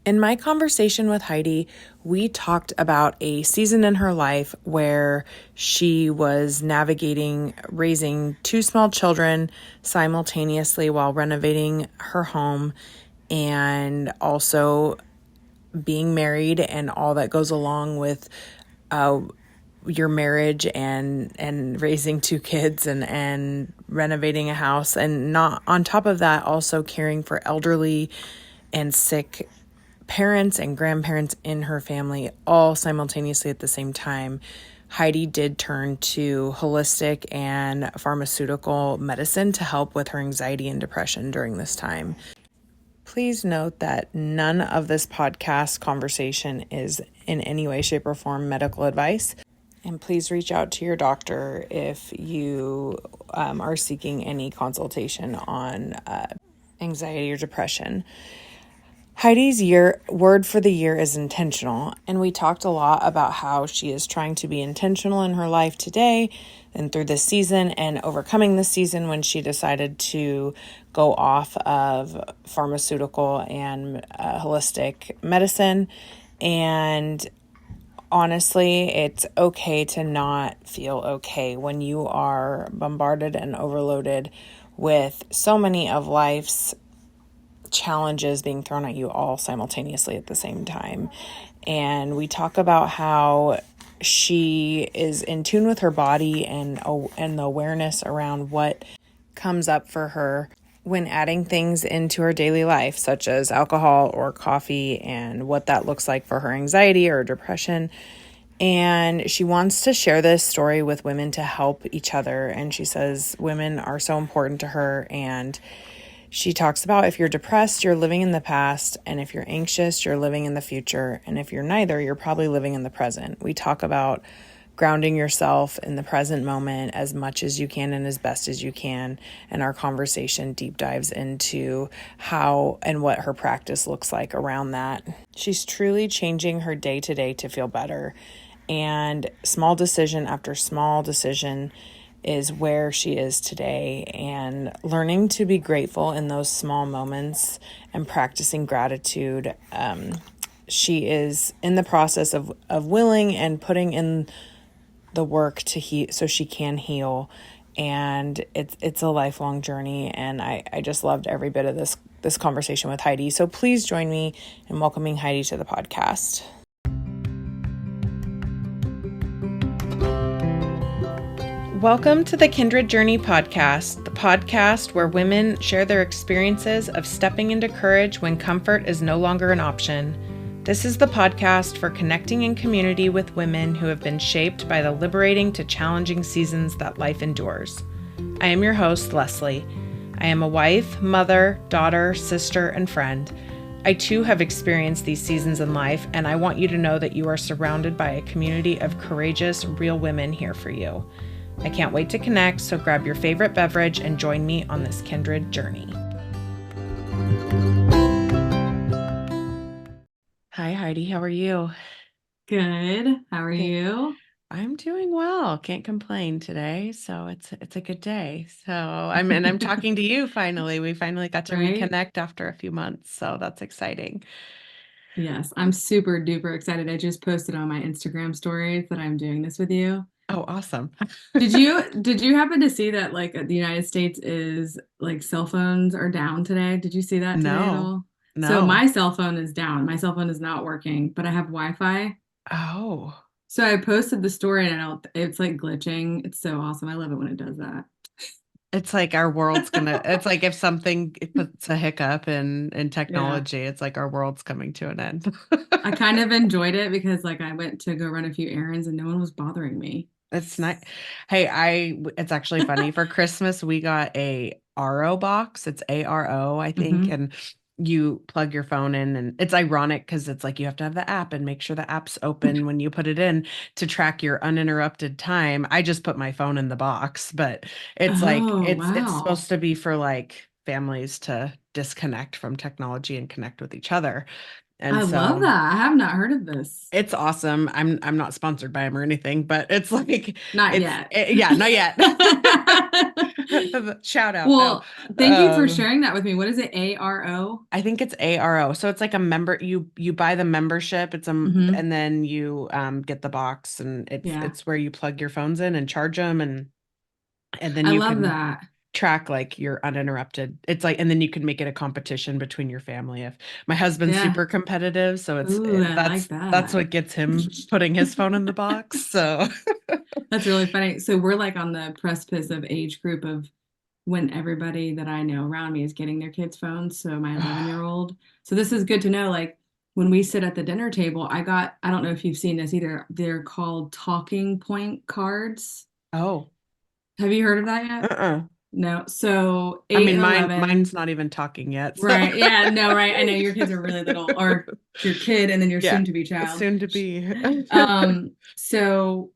In my conversation with Heidi, we talked about a season in her life where she was navigating raising two small children simultaneously while renovating her home and also being married and all that goes along with your marriage and raising two kids and renovating a house, and not on top of that also caring for elderly and sick parents and grandparents in her family all simultaneously at the same time. Heidi did turn to holistic and pharmaceutical medicine to help with her anxiety and depression during this time. Please note that none of this podcast conversation is in any way, shape, or form medical advice. And please reach out to your doctor if you are seeking any consultation on anxiety or depression. Heidi's word for the year is intentional, and we talked a lot about how she is trying to be intentional in her life today and through this season and overcoming this season when she decided to go off of pharmaceutical and holistic medicine. And honestly, it's okay to not feel okay when you are bombarded and overloaded with so many of life's challenges being thrown at you all simultaneously at the same time. And we talk about how she is in tune with her body and the awareness around what comes up for her when adding things into her daily life, such as alcohol or coffee, and what that looks like for her anxiety or depression. And she wants to share this story with women to help each other. And she says women are so important to her. And she talks about if you're depressed, you're living in the past. And if you're anxious, you're living in the future. And if you're neither, you're probably living in the present. We talk about grounding yourself in the present moment as much as you can and as best as you can. And our conversation deep dives into how and what her practice looks like around that. She's truly changing her day to day to feel better. And small decision after small decision is where she is today, and learning to be grateful in those small moments and practicing gratitude. She is in the process of willing and putting in the work to heal so she can heal. And it's a lifelong journey. And I just loved every bit of this conversation with Heidi. So please join me in welcoming Heidi to the podcast. Welcome to the Kindred Journey podcast, the podcast where women share their experiences of stepping into courage when comfort is no longer an option. This is the podcast for connecting in community with women who have been shaped by the liberating to challenging seasons that life endures. I am your host, Leslie. I am a wife, mother, daughter, sister, and friend. I too have experienced these seasons in life, and I want you to know that you are surrounded by a community of courageous, real women here for you. I can't wait to connect, so grab your favorite beverage and join me on this kindred journey. Hi, Heidi. How are you? Good. How are you? I'm doing well. Can't complain today. So it's a good day. So I'm talking to you finally. We finally got to Right? reconnect after a few months. So that's exciting. Yes, I'm super duper excited. I just posted on my Instagram stories that I'm doing this with you. Oh, awesome. Did you happen to see that like the United States is like cell phones are down today? Did you see that today at No, all? So no. my cell phone is down. My cell phone is not working, but I have Wi-Fi. Oh, So I posted the story and it's like glitching. It's so awesome. I love it when it does that. it's like our world's it's like if something it puts a hiccup in Yeah. technology, it's like our world's coming to an end. I kind of enjoyed it because like I went to go run a few errands and no one was bothering me. It's nice. Hey, it's actually funny. For Christmas, we got a RO box. It's ARO, I think. Hmm. And you plug your phone in, and it's ironic because it's like you have to have the app and make sure the app's open when you put it in to track your uninterrupted time. I just put my phone in the box, but it's like Oh, it's wow. supposed to be for like families to disconnect from technology and connect with each other. I And love so that. I have not heard of this. it's awesome. I'm not sponsored by him or anything, but it's like Not yet. yeah, not yet. Shout out. No. Well, thank you for sharing that with me. What is it? ARO? I think it's ARO. So it's like a member, you buy the membership, Mm-hmm. and then you get the box, and Yeah. it's where you plug your phones in and charge them, and then I you love can that. track like your uninterrupted. It's like, and then you can make it a competition between your family. If my husband's Yeah. super competitive, so Ooh, I like that's that. what gets him putting his phone in the box. So That's really funny. So we're like on the precipice of age group of when everybody that I know around me is getting their kids' phones. So my 11-year-old. So this is good to know. Like when we sit at the dinner table, I don't know if you've seen this either. They're called talking point cards. oh, Have you heard of that yet? uh-uh. No. So I 8 mean, and 11. mine's not even talking yet. So Right. Yeah. No, right. I know your kids are really little, or your kid and then your yeah, soon to be child. soon to be. So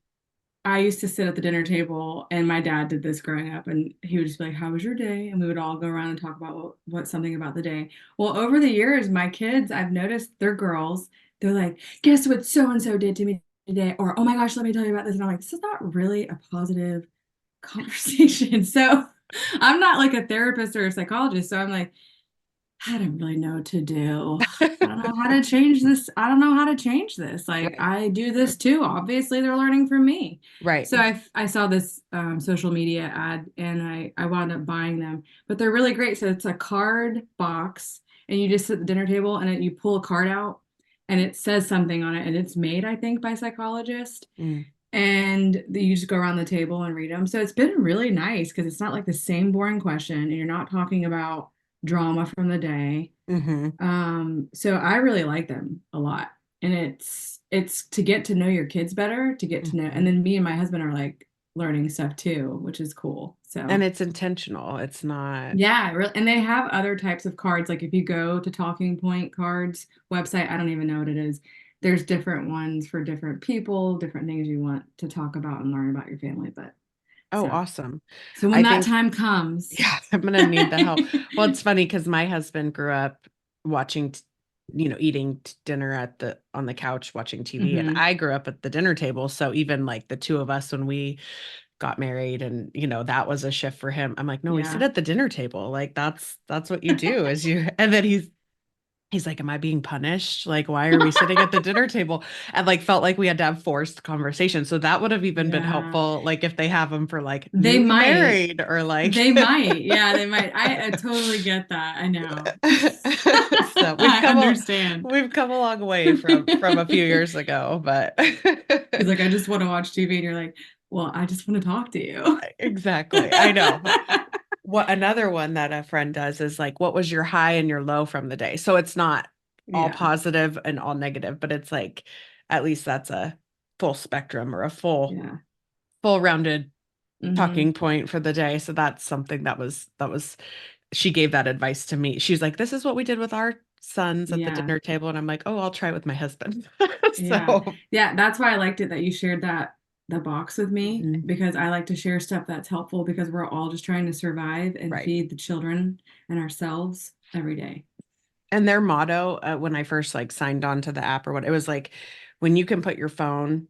I used to sit at the dinner table, and my dad did this growing up, and he would just be like, "How was your day?" And we would all go around and talk about what something about the day. Well, over the years, my kids, I've noticed they're girls. They're like, "Guess what so and so did to me today?" Or, "Oh my gosh, let me tell you about this." And I'm like, "This is not really a positive conversation." So I'm not like a therapist or a psychologist. So I'm like, I don't really know what to do. I don't know how to change this. I don't know how to change this. Like Right. I do this too. Obviously, they're learning from me. Right. So I saw this social media ad and I wound up buying them. But they're really great. So it's a card box and you just sit at the dinner table and you pull a card out and it says something on it and it's made, I think, by psychologists. Mm. And you just go around the table and read them. So it's been really nice because it's not like the same boring question and you're not talking about drama from the day. Hmm. So I really like them a lot. And it's to get to know your kids better, to get to know, and Hmm. then me and my husband are like learning stuff too, which is cool. And So it's intentional. It's not. yeah, really, and they have other types of cards. Like if you go to Talking Point Cards website, I don't even know what it is. There's different ones for different people, different things you want to talk about and learn about your family. But Oh, so awesome. so when I that think, time comes, yeah, I'm gonna need the help. Well, it's funny because my husband grew up watching, eating dinner on the couch watching TV, and hmm, I grew up at the dinner table. So even like the two of us when we got married, and that was a shift for him. I'm like, no, we sit yeah. at the dinner table. Like that's what you do is you. And then he's like, am I being punished? Like, why are we sitting at the dinner table? And like felt like we had to have forced conversation. So that would have even been Yeah. helpful, like if they have them for like They newly might. married or like They might. Yeah, they might. I totally get that. I know. so I understand. we've come a long way from a few years ago, but He's like, I just want to watch TV. And you're like, well, I just want to talk to you. exactly. I know. What another one that a friend does is like, what was your high and your low from the day? So it's not all Yeah. positive and all negative, but it's like at least that's a full spectrum or a Yeah. full rounded Hmm. talking point for the day. So that's something that was she gave that advice to me. She was like, this is what we did with our sons at the Yeah. dinner table. And I'm like, oh, I'll try it with my husband. Yeah. So Yeah. That's why I liked it that you shared the box with me mhm, because I like to share stuff that's helpful because we're all just trying to survive and right. feed the children and ourselves every day. And their motto, when I first like signed on to the app or what, it was like, when you can put your phone,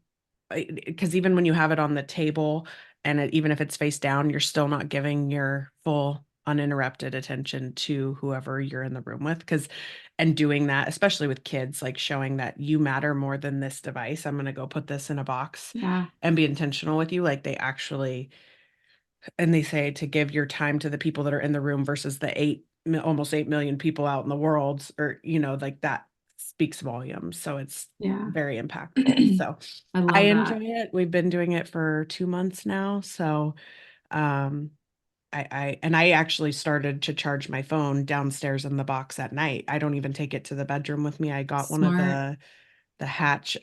because even when you have it on the table and even if it's face down, you're still not giving your full uninterrupted attention to whoever you're in the room with. And doing that, especially with kids, like showing that you matter more than this device. I'm going to go put this in a box Yeah. and be intentional with you. Like they actually, and they say to give your time to the people that are in the room versus the almost 8 million people out in the world, or like that speaks volumes. So it's Yeah. very impactful. So I I love enjoy that. it. We've been doing it for 2 months now. So um I actually started to charge my phone downstairs in the box at night. I don't even take it to the bedroom with me. I got one of Smart. the Hatch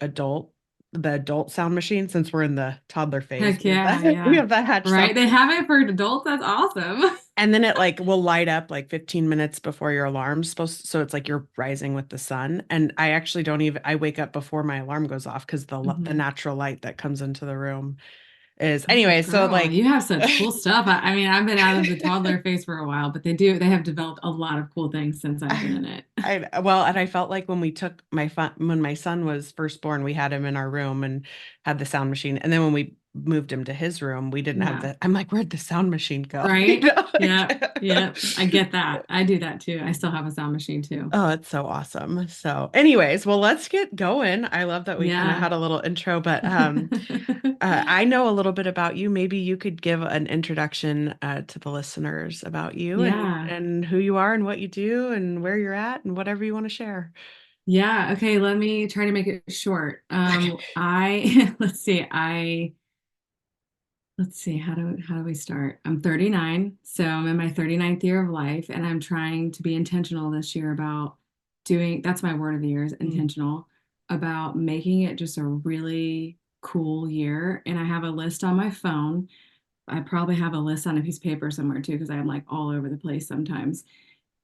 the adult sound machine, since we're in the toddler phase. Heck yeah, We yeah. have the Hatch sound. Right? They have it for adults. That's awesome. And then it like will light up like 15 minutes before your alarm's supposed, so it's like you're rising with the sun. And I actually don't even, I wake up before my alarm goes off because the Hmm. natural light that comes into the room is Oh, anyway, so girl, like you have such cool stuff. I mean, I've been out of the toddler phase for a while, but they have developed a lot of cool things since I've been in it. well, and I felt like when we took when my son was first born, we had him in our room and had the sound machine. And then when we moved him to his room, we didn't have Yeah. the, I'm like, where'd the sound machine go? You Right? know, Yeah. like, Yeah. I get that. I do that too. I still have a sound machine too. oh, it's so awesome. So, anyways, well, let's get going. I love that we kind of Yeah. had a little intro, but I know a little bit about you. Maybe you could give an introduction to the listeners about you Yeah. and who you are and what you do and where you're at and whatever you want to share. Yeah. Okay. Let me try to make it short. I let's see, how do we start? I'm 39, so I'm in my 39th year of life, and I'm trying to be intentional this year about doing, that's my word of the year is Mm, intentional, about making it just a really cool year. And I have a list on my phone. I probably have a list on a piece of paper somewhere too, because I'm like all over the place sometimes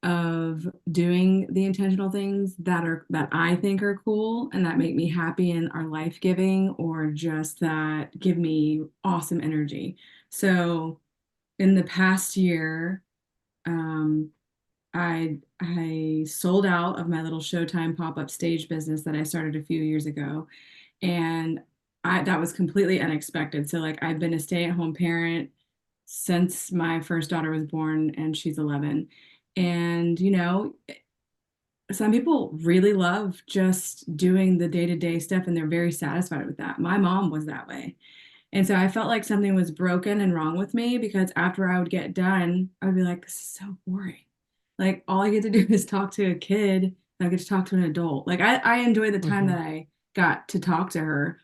of doing the intentional things that I think are cool and that make me happy and are life-giving or just that give me awesome energy. So in the past year, um, I sold out of my little Showtime pop-up stage business that I started a few years ago, and I that was completely unexpected. So like I've been a stay-at-home parent since my first daughter was born, and she's 11. And some people really love just doing the day-to-day stuff and they're very satisfied with that. My mom was that way. And so I felt like something was broken and wrong with me because after I would get done, I would be like, this is so boring. Like all I get to do is talk to a kid and I get to talk to an adult. Like I enjoy the time mhm, that I got to talk to her.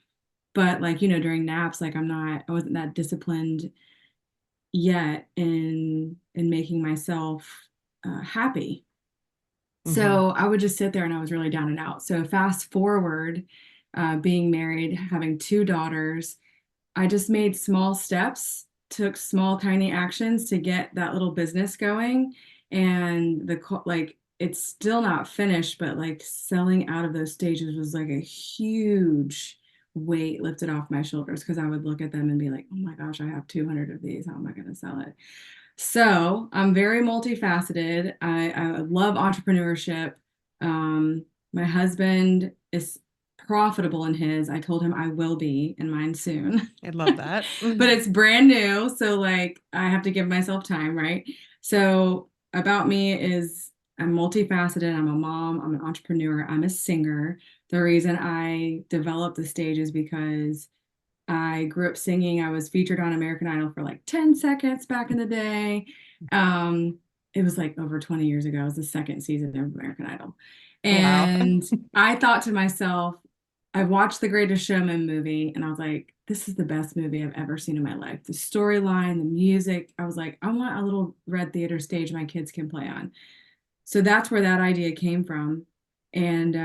But like, during naps, like I wasn't that disciplined yet in making myself happy. mhm. So I would just sit there and I was really down and out. So fast forward, being married, having two daughters, I just made small steps, took small, tiny actions to get that little business going. And like, it's still not finished, but like selling out of those stages was like a huge weight lifted off my shoulders because I would look at them and be like, oh my gosh, I have 200 of these. How am I going to sell it? So I'm very multifaceted. I love entrepreneurship. My husband is profitable in his. I told him I will be in mine soon. I love that. But it's brand new. So like I have to give myself time, right? So about me is I'm multifaceted. I'm a mom. I'm an entrepreneur. I'm a singer. The reason I developed the stage is because I grew up singing. I was featured on American Idol for like 10 seconds back in the day. Um, it was like over 20 years ago. It was the second season of American Idol. Wow. And I thought to myself, I watched the Greatest Showman movie and I was like, this is the best movie I've ever seen in my life. The storyline, the music. I was like, I want a little red theater stage my kids can play on. So that's where that idea came from. And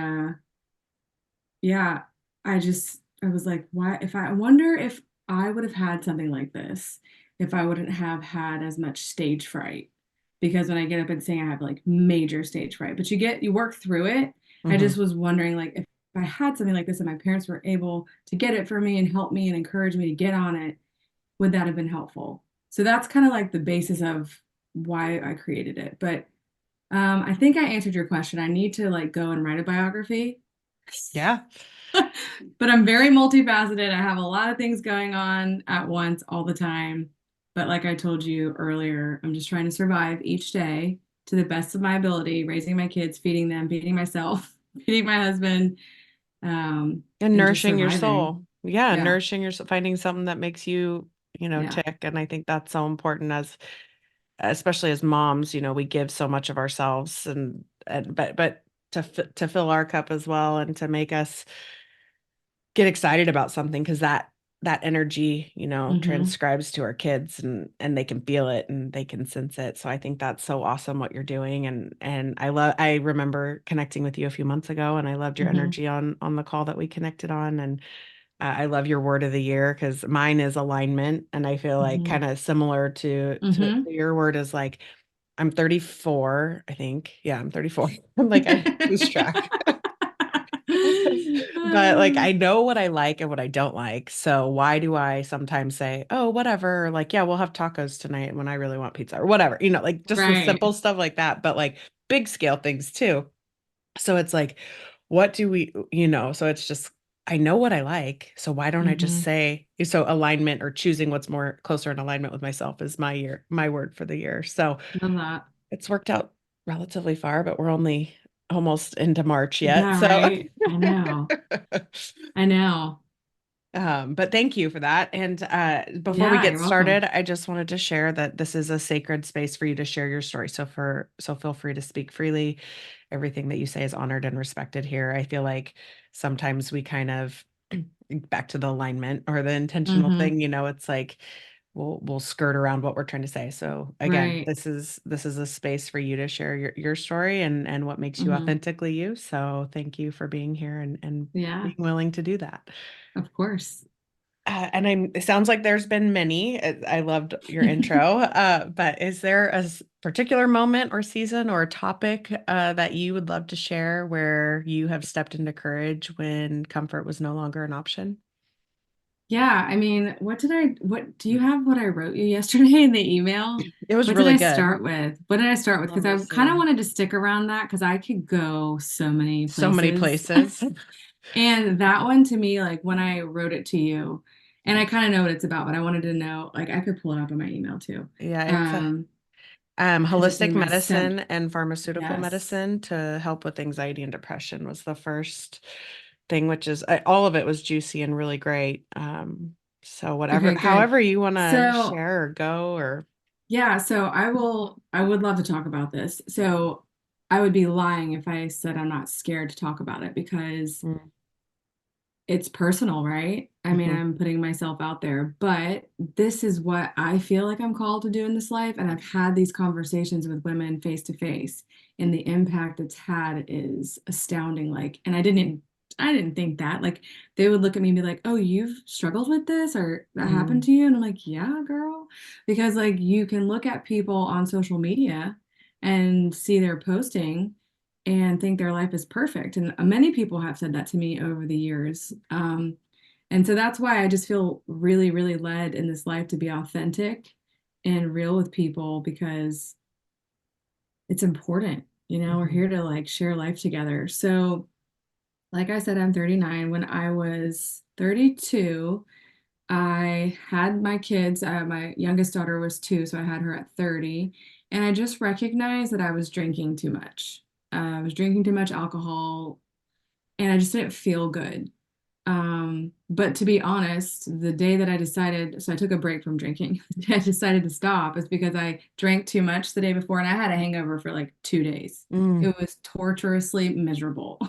yeah, I was like, why if I wonder if I would have had something like this, if I wouldn't have had as much stage fright. Because when I get up and sing, I have like major stage fright. But you work through it. I Hmm. just was wondering like if I had something like this and my parents were able to get it for me and help me and encourage me to get on it, would that have been helpful? So that's kind of like the basis of why I created it. But I think I answered your question. I need to like go and write a biography. Yeah. But I'm very multifaceted. I have a lot of things going on at once all the time. But like I told you earlier, I'm just trying to survive each day to the best of my ability, raising my kids, feeding them, feeding myself, feeding my husband, And and just nourishing your surviving. soul. Yeah, Yeah. nourishing your finding something that makes you, Yeah. tick. And I think that's so important as especially as moms, we give so much of ourselves and but to fill our cup as well and to make us get excited about something because that energy, Hmm. transcribes to our kids and they can feel it and they can sense it. So I think that's so awesome what you're doing and I remember connecting with you a few months ago and I loved your Hmm. energy on the call that we connected on and I love your word of the year because mine is alignment and I feel like Hmm. kind of similar to Hmm. your word is like I'm 34, I think. Yeah, I'm 34. I'm like I lose track. but like I know what I like and what I don't like. So why do I sometimes say, "Oh, whatever," like, "Yeah, we'll have tacos tonight when I really want pizza," or whatever. Like just the Right. simple stuff like that, but like big scale things too. So it's like, what do we, so it's just, I know what I like. So why don't I just Hmm. say, so alignment or choosing what's more closer in alignment with myself is my word for the year. So Love that. it's worked out relatively far, but we're only almost into March yet. Yeah, So, right. I know. I know. but thank you for that. And before we Yeah, get you're welcome. started, I just wanted to share that this is a sacred space for you to share your story. So feel free to speak freely. Everything that you say is honored and respected here. I feel like sometimes we kind of back to the alignment or the intentional Hmm. thing, it's like we'll skirt around what we're trying to say. So again, Right. this is a space for you to share your story and what makes you Hmm. authentically you. So thank you for being here and Yeah, being willing to do that. of course. It sounds like there's been many. I loved your intro. But is there a particular moment or season or topic that you would love to share where you have stepped into courage when comfort was no longer an option? Yeah, I mean, what do you have what I wrote you yesterday in the email? It was What did really I good. start with? What did I start with? Love Because I this kind of scene. wanted to stick around that because I could go so many So many places. places. And that one to me, like when I wrote it to you, and I kind of know what it's about, but I wanted to know, like I could pull it up in my email too. Yeah, it's a Um, because it's holistic in my sent. medicine and pharmaceutical Yes. medicine to help with anxiety and depression was the first thing, which is all of it was juicy and really great. So whatever, Okay, good. however you want to So share or go or yeah, so I would love to talk about this. So I would be lying if I said I'm not scared to talk about it because mm, it's personal, right? I mean, mhm, I'm putting myself out there, but this is what I feel like I'm called to do in this life. And I've had these conversations with women face to face, and the impact it's had is astounding. Like, and I didn't think that. Like, they would look at me and be like, "Oh, you've struggled with this, or that happened mm, to you?" And I'm like, "Yeah, girl," because like you can look at people on social media and see their posting and think their life is perfect. And many people have said that to me over the years. And so that's why I just feel really, really led in this life to be authentic and real with people because it's important. We're mhm, here to like share life together. So, like I said, I'm 39. When I was 32, I had my kids. My youngest daughter was 2, so I had her at 30. And I just recognized that I was drinking too much. I was drinking too much alcohol, and I just didn't feel good. But to be honest, the day that I decided, so I took a break from drinking. The day I decided to stop is because I drank too much the day before and I had a hangover for like 2 days. mm, It was torturously miserable.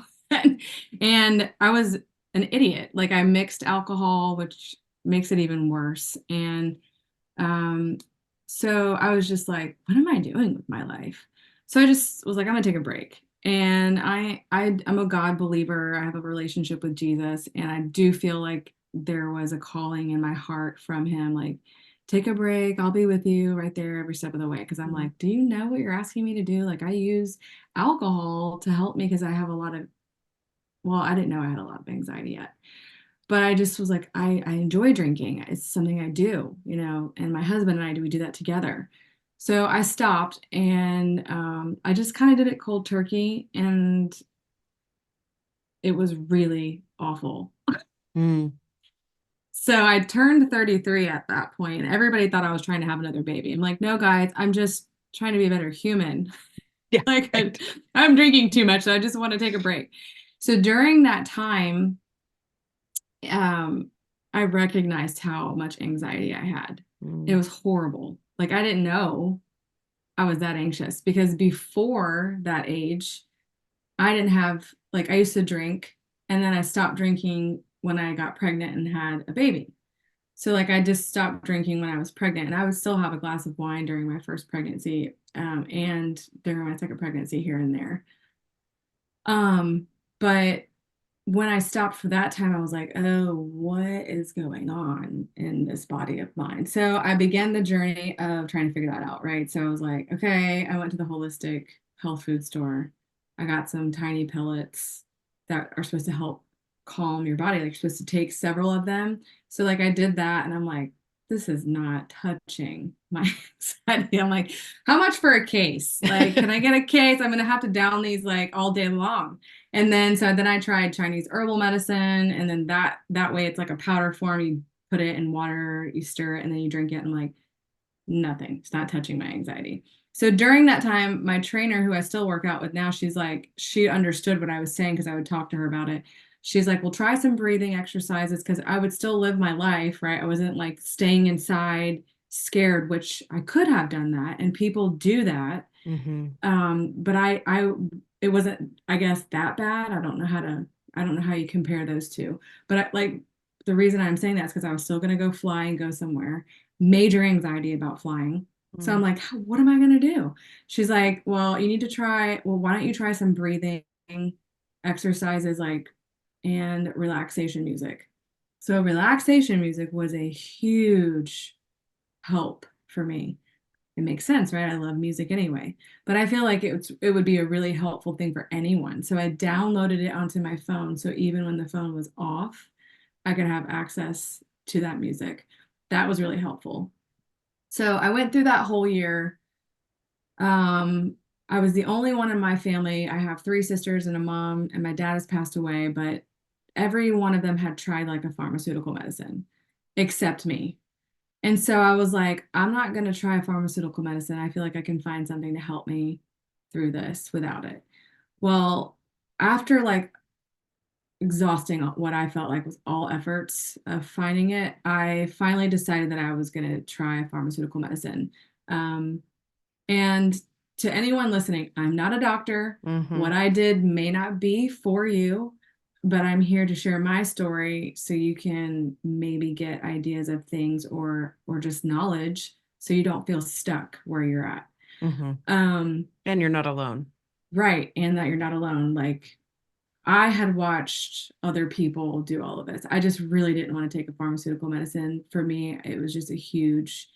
And I was an idiot. Like I mixed alcohol, which makes it even worse. And um, so I was just like, what am I doing with my life? So I just was like, I'm gonna take a break. And I'm a God believer. I have a relationship with Jesus, and I do feel like there was a calling in my heart from him, like, take a break. I'll be with you right there every step of the way. Because I'm mm, like, do you know what you're asking me to do? Like, I use alcohol to help me because I have a lot of, well, I didn't know I had a lot of anxiety yet, but I just was like, I enjoy drinking. It's something I do, and my husband and I do, we do that together. So I stopped and I just kind of did it cold turkey and it was really awful. mm. So I turned 33 at that point. Everybody thought I was trying to have another baby. I'm like, no, guys, I'm just trying to be a better human. Yeah, Like right. I'm drinking too much, so I just want to take a break. So during that time, um, I recognized how much anxiety I had. It Mm, was horrible. Like I didn't know I was that anxious because before that age, I didn't have like I used to drink and then I stopped drinking when I got pregnant and had a baby. So like I just stopped drinking when I was pregnant and I would still have a glass of wine during my first pregnancy and during my second pregnancy here and there. But when I stopped for that time, I was like, oh, what is going on in this body of mine? So I began the journey of trying to figure that out, right? So I was like, okay, I went to the holistic health food store. I got some tiny pellets that are supposed to help. calm your body. Like you're supposed to take several of them. So like I did that and I'm like, this is not touching my anxiety. I'm like, how much for a case? Like, can I get a case? I'm gonna have to down these like all day long. And then so then I tried Chinese herbal medicine, and then that way it's like a powder form. You put it in water, you stir it, and then you drink it. And like nothing. It's not touching my anxiety. So during that time, my trainer, who I still work out with now, she's like, she understood what I was saying because I would talk to her about it. She's like, well, try some breathing exercises because I would still live my life, right? I wasn't like staying inside scared, which I could have done that. And people do that. Mm-hmm. But it wasn't, I guess, that bad. I don't know how you compare those two. But like the reason I'm saying that is because I was still going to go fly and go somewhere. Major anxiety about flying. So I'm like, what am I going to do? She's like, well, you need to try, well, why don't you try some breathing exercises like and relaxation music. So relaxation music was a huge help for me. It makes sense, right? I love music anyway. But I feel like it would be a really helpful thing for anyone. So I downloaded it onto my phone. So even when the phone was off, I could have access to that music. That was really helpful. So I went through that whole year. Um, I was the only one in my family. I have three sisters and a mom, and my dad has passed away, but every one of them had tried like a pharmaceutical medicine except me. And so I was like, I'm not going to try pharmaceutical medicine. I feel like I can find something to help me through this without it. Well, after like exhausting what I felt like was all efforts of finding it, I finally decided that I was going to try pharmaceutical medicine. Um, and to anyone listening, I'm not a doctor. Mm-hmm. What I did may not be for you, but I'm here to share my story so you can maybe get ideas of things or just knowledge so you don't feel stuck where you're at. Mm-hmm. Um, And you're not alone. right, and that you're not alone. Like I had watched other people do all of this. I just really didn't want to take a pharmaceutical medicine. For me, it was just a huge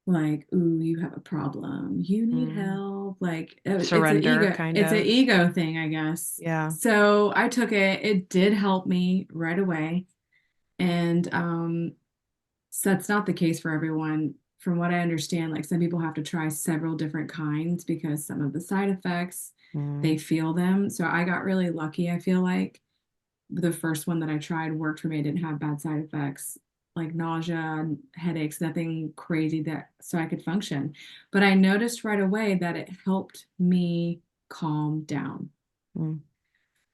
like, ooh, you have a problem. You need Mm. help. Like Surrender, kind it's an of. ego thing, I guess. Yeah. So I took it. It did help me right away. And so that's not the case for everyone. From what I understand, like some people have to try several different kinds because some of the side effects, they Mm. feel them. So I got really lucky, I feel like the first one that I tried worked for me. I didn't have bad side effects like nausea, headaches, nothing crazy that so I could function. But I noticed right away that it helped me calm down. Mm.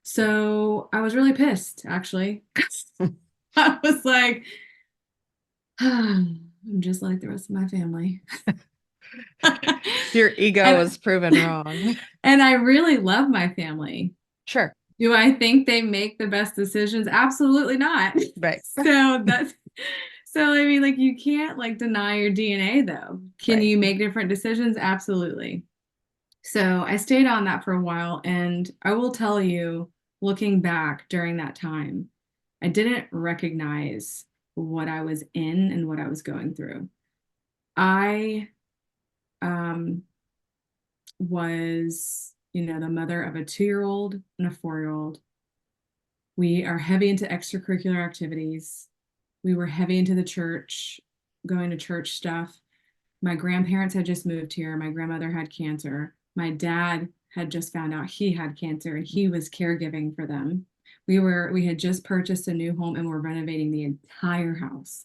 So I was really pissed, actually. I was like, I'm just like the rest of my family. Your ego and was proven wrong. and I really love my family. Sure. Do I think they make the best decisions? Absolutely not. Right. So that's so I mean, like you can't like deny your DNA though. Can Right. you make different decisions? Absolutely. So I stayed on that for a while, and I will tell you, looking back during that time, I didn't recognize what I was in and what I was going through. I um was, the mother of a 2-year-old and a 4-year-old. We are heavy into extracurricular activities. We were heavy into the church, going to church stuff. My grandparents had just moved here. My grandmother had cancer. My dad had just found out he had cancer and he was caregiving for them. We had just purchased a new home and we're renovating the entire house.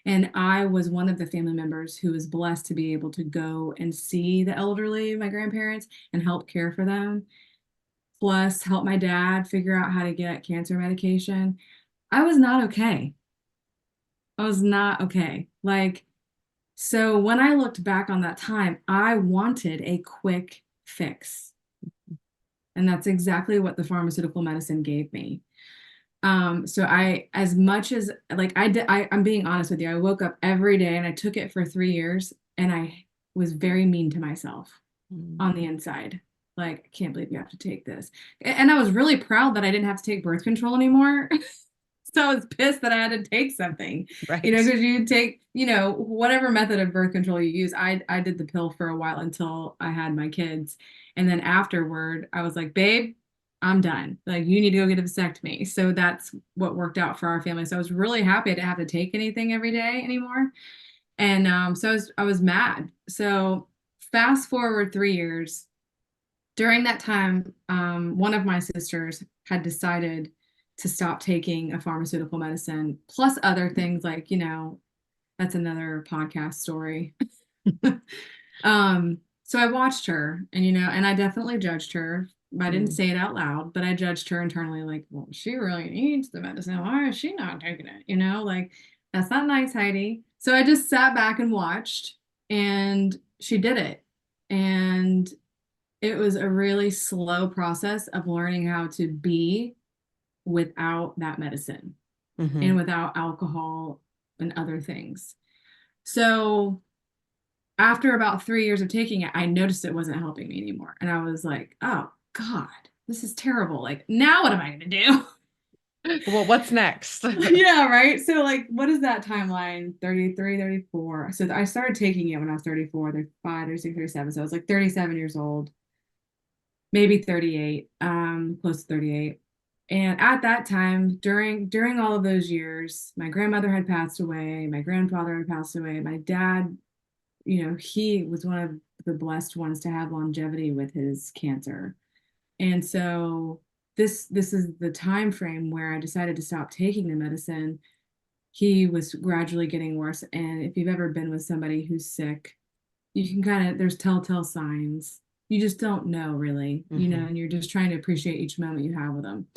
And I was one of the family members who was blessed to be able to go and see the elderly, my grandparents, and help care for them, plus help my dad figure out how to get cancer medication. I was not okay. I was not okay. Like, so when I looked back on that time, I wanted a quick fix. And that's exactly what the pharmaceutical medicine gave me. So as much as like I did, I'm being honest with you. I woke up every day and I took it for 3 years and I was very mean to myself Mm. on the inside. Like, I can't believe you have to take this. And I was really proud that I didn't have to take birth control anymore. So I was pissed that I had to take something, Right. because you take, whatever method of birth control you use. I did the pill for a while until I had my kids. And then afterward, I was like, babe, I'm done. Like, you need to go get a vasectomy. So that's what worked out for our family. So I was really happy I didn't have to take anything every day anymore. And so I was mad. So fast forward 3 years. During that time, one of my sisters had decided to stop taking a pharmaceutical medicine, plus other things like, that's another podcast story. So I watched her and I definitely judged her. I didn't Mm. say it out loud, but I judged her internally, like, well, she really needs the medicine. Why is she not taking it? Like, that's not nice, Heidi. So I just sat back and watched, and she did it. And it was a really slow process of learning how to be without that medicine Mm-hmm. and without alcohol and other things. So after about 3 years of taking it, I noticed it wasn't helping me anymore. And I was like, oh God, this is terrible. Like, now what am I going to do? Well, what's next? Yeah, right. So, like, what is that timeline? 33, 34. So I started taking it when I was 34, 35, 36, 37. So I was like 37 years old, maybe 38, close to 38. And at that time, during all of those years, my grandmother had passed away, my grandfather had passed away, my dad, he was one of the blessed ones to have longevity with his cancer. And so this is the time frame where I decided to stop taking the medicine. He was gradually getting worse. And if you've ever been with somebody who's sick, you can there's telltale signs. You just don't know really, Mm-hmm. and you're just trying to appreciate each moment you have with them.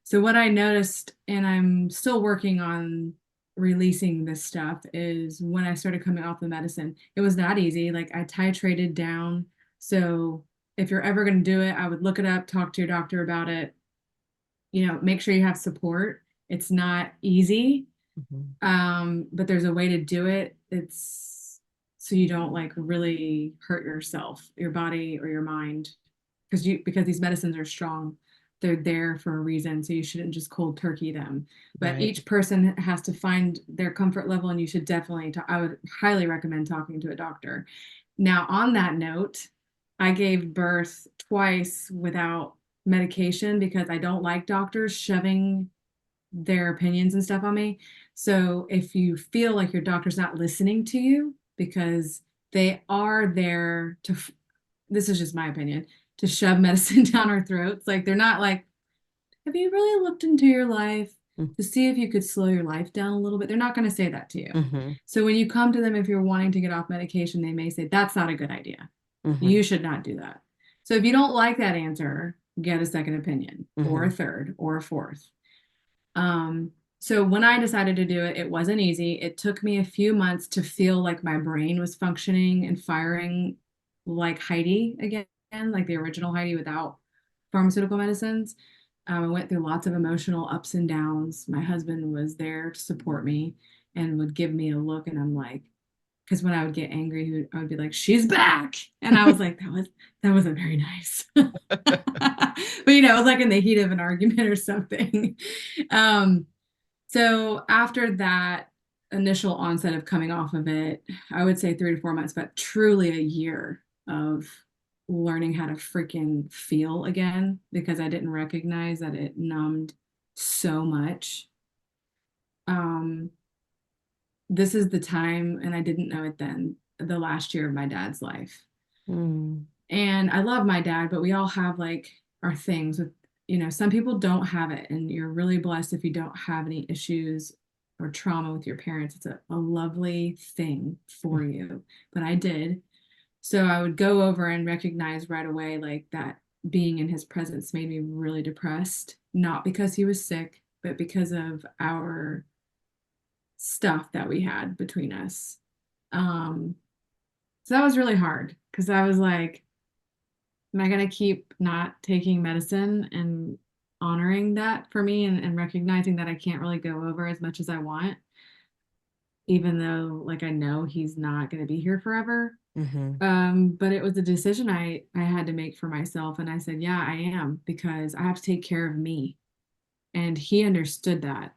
So what I noticed, and I'm still working on releasing this stuff, is when I started coming off the medicine, it was not easy. Like, I titrated down. So if you're ever going to do it, I would look it up, talk to your doctor about it, make sure you have support. It's not easy, Mm-hmm. but there's a way to do it. It's so you don't like really hurt yourself, your body or your mind, because these medicines are strong. They're there for a reason, so you shouldn't just cold turkey them. But Right. each person has to find their comfort level, and you should definitely I would highly recommend talking to a doctor. Now, on that note, I gave birth twice without medication because I don't like doctors shoving their opinions and stuff on me. So if you feel like your doctor's not listening to you because they are there to, this is just my opinion, to shove medicine down our throats. Like, they're not like, have you really looked into your life to see if you could slow your life down a little bit? They're not going to say that to you. Mm-hmm. So when you come to them, if you're wanting to get off medication, they may say, that's not a good idea. Mm-hmm. You should not do that. So if you don't like that answer, get a second opinion or Mm-hmm. a third or a fourth. So when I decided to do it, it wasn't easy. It took me a few months to feel like my brain was functioning and firing like Heidi again, like the original Heidi without pharmaceutical medicines. I went through lots of emotional ups and downs. My husband was there to support me and would give me a look, and I'm like, because when I would get angry, I would be like, "She's back," and I was like, that wasn't very nice." But it was like in the heat of an argument or something. Um, so after that initial onset of coming off of it, I would say 3 to 4 months, but truly a year of learning how to freaking feel again because I didn't recognize that it numbed so much. Um, this is the time, and I didn't know it then, the last year of my dad's life. Mm. And I love my dad, but we all have like our things with, some people don't have it, and you're really blessed if you don't have any issues or trauma with your parents. It's a lovely thing for you. But I did. So I would go over and recognize right away, like, that being in his presence made me really depressed, not because he was sick, but because of our stuff that we had between us. Um, so that was really hard because I was like, am I going to keep not taking medicine and honoring that for me and recognizing that I can't really go over as much as I want, even though, like, I know he's not going to be here forever. Mm-hmm. But it was a decision I had to make for myself. And I said, yeah, I am, because I have to take care of me. And he understood that.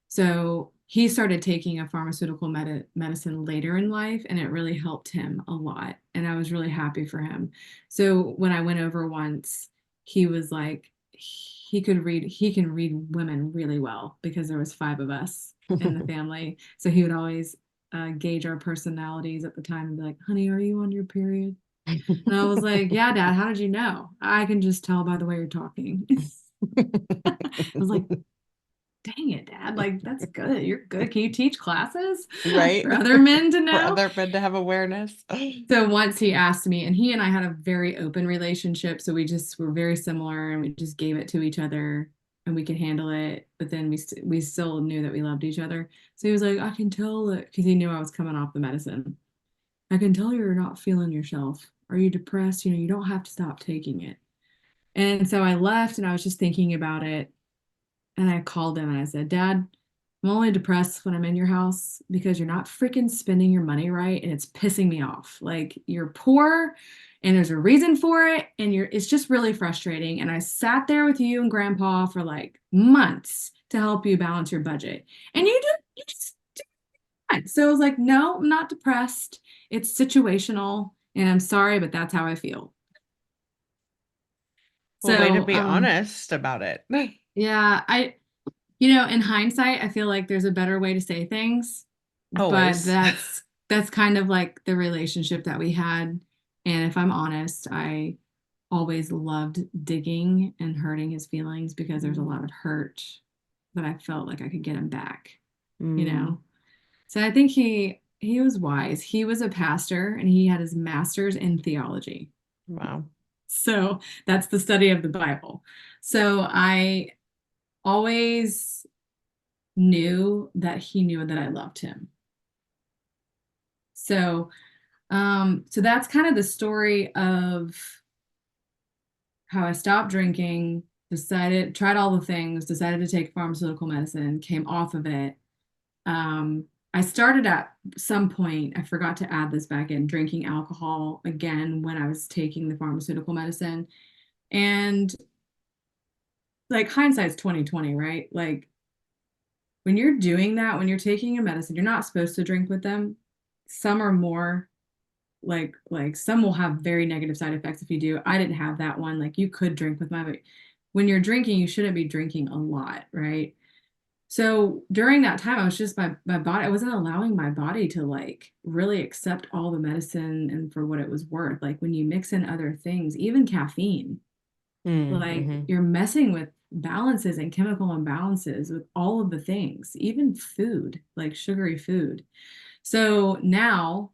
So he started taking a pharmaceutical medicine later in life, and it really helped him a lot. And I was really happy for him. So when I went over once, he was like, he can read women really well because there was five of us in the family. So he would always gauge our personalities at the time and be like, honey, are you on your period? And I was like, yeah, Dad, how did you know? I can just tell by the way you're talking. I was like, dang it, Dad, like that's good. You're good. Can you teach classes Right? for other men to For know? other men to have awareness. So once he asked me, and he and I had a very open relationship, so we just were very similar, and we just gave it to each other, and we could handle it. But then we still knew that we loved each other. So he was like, I can tell it, because he knew I was coming off the medicine. I can tell you're not feeling yourself. Are you depressed? You don't have to stop taking it. And so I left, and I was just thinking about it. And I called him and I said, Dad, I'm only depressed when I'm in your house because you're not freaking spending your money right. And it's pissing me off. Like you're poor and there's a reason for it. And it's just really frustrating. And I sat there with you and grandpa for like months to help you balance your budget. And you just did. So I was like, no, I'm not depressed. It's situational. And I'm sorry, but that's how I feel. Well, way to So, be honest about it. yeah, in hindsight, I feel like there's a better way to say things, but Always. that's kind of like the relationship that we had. And if I'm honest, I always loved digging and hurting his feelings because there's a lot of hurt that I felt like I could get him back, you Mm, know? So I think he was wise. He was a pastor and he had his master's in theology. wow. So that's the study of the Bible. So I always knew that he knew that I loved him. So, so that's kind of the story of how I stopped drinking, tried all the things, decided to take pharmaceutical medicine, came off of it. I started at some point, I forgot to add this back in, drinking alcohol again when I was taking the pharmaceutical medicine. And like hindsight's 2020, right? Like when you're doing that, when you're taking a medicine, you're not supposed to drink with them. Some are more like some will have very negative side effects if you do. I didn't have that one. Like you could drink with my, but when you're drinking, you shouldn't be drinking a lot, right? So during that time, I was just my body, I wasn't allowing my body to like really accept all the medicine and for what it was worth. Like when you mix in other things, even caffeine, like Mm-hmm. you're messing with balances and chemical imbalances with all of the things, even food, like sugary food. So now,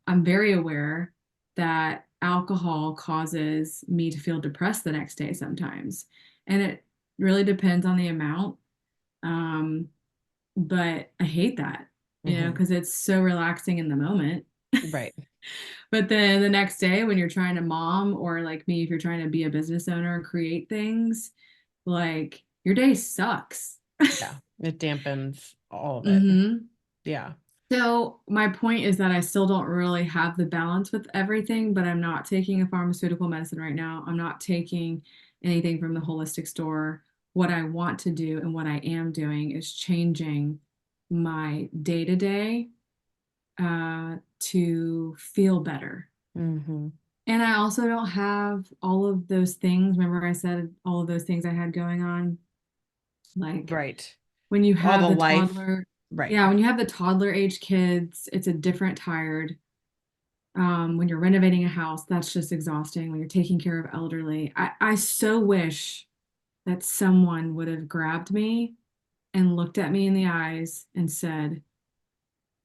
I'm very aware that alcohol causes me to feel depressed the next day sometimes. And it really depends on the amount. Um, but I hate that, Mm-hmm. because it's so relaxing in the moment. Right. But then the next day, when you're trying to mom, or like me, if you're trying to be a business owner and create things, like your day sucks. Yeah. It dampens all of it. hmm Yeah. So my point is that I still don't really have the balance with everything, but I'm not taking a pharmaceutical medicine right now. I'm not taking anything from the holistic store. What I want to do and what I am doing is changing my day to day to feel better. Mm-hmm. And I also don't have all of those things. Remember, I said all of those things I had going on? Like Right. when you All have the the life. toddler, Right. yeah, when you have the toddler age kids, it's a different tired. When you're renovating a house, that's just exhausting. When you're taking care of elderly, I so wish that someone would have grabbed me and looked at me in the eyes and said,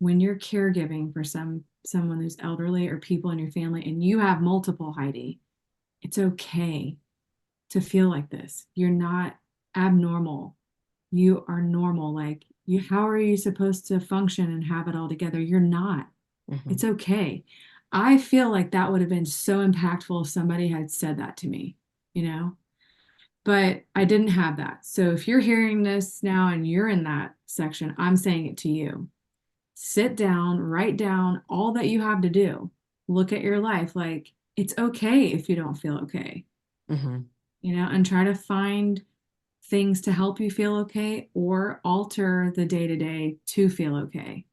when you're caregiving for someone who's elderly or people in your family and you have multiple, Heidi, it's okay to feel like this. You're not abnormal. You are normal. Like how are you supposed to function and have it all together? You're not. Mm-hmm. It's okay. I feel like that would have been so impactful if somebody had said that to me, you know? But I didn't have that. So if you're hearing this now and you're in that section, I'm saying it to you. Sit down, write down all that you have to do. Look at your life like it's okay if you don't feel okay, Mm-hmm. and try to find things to help you feel okay or alter the day to day to feel okay.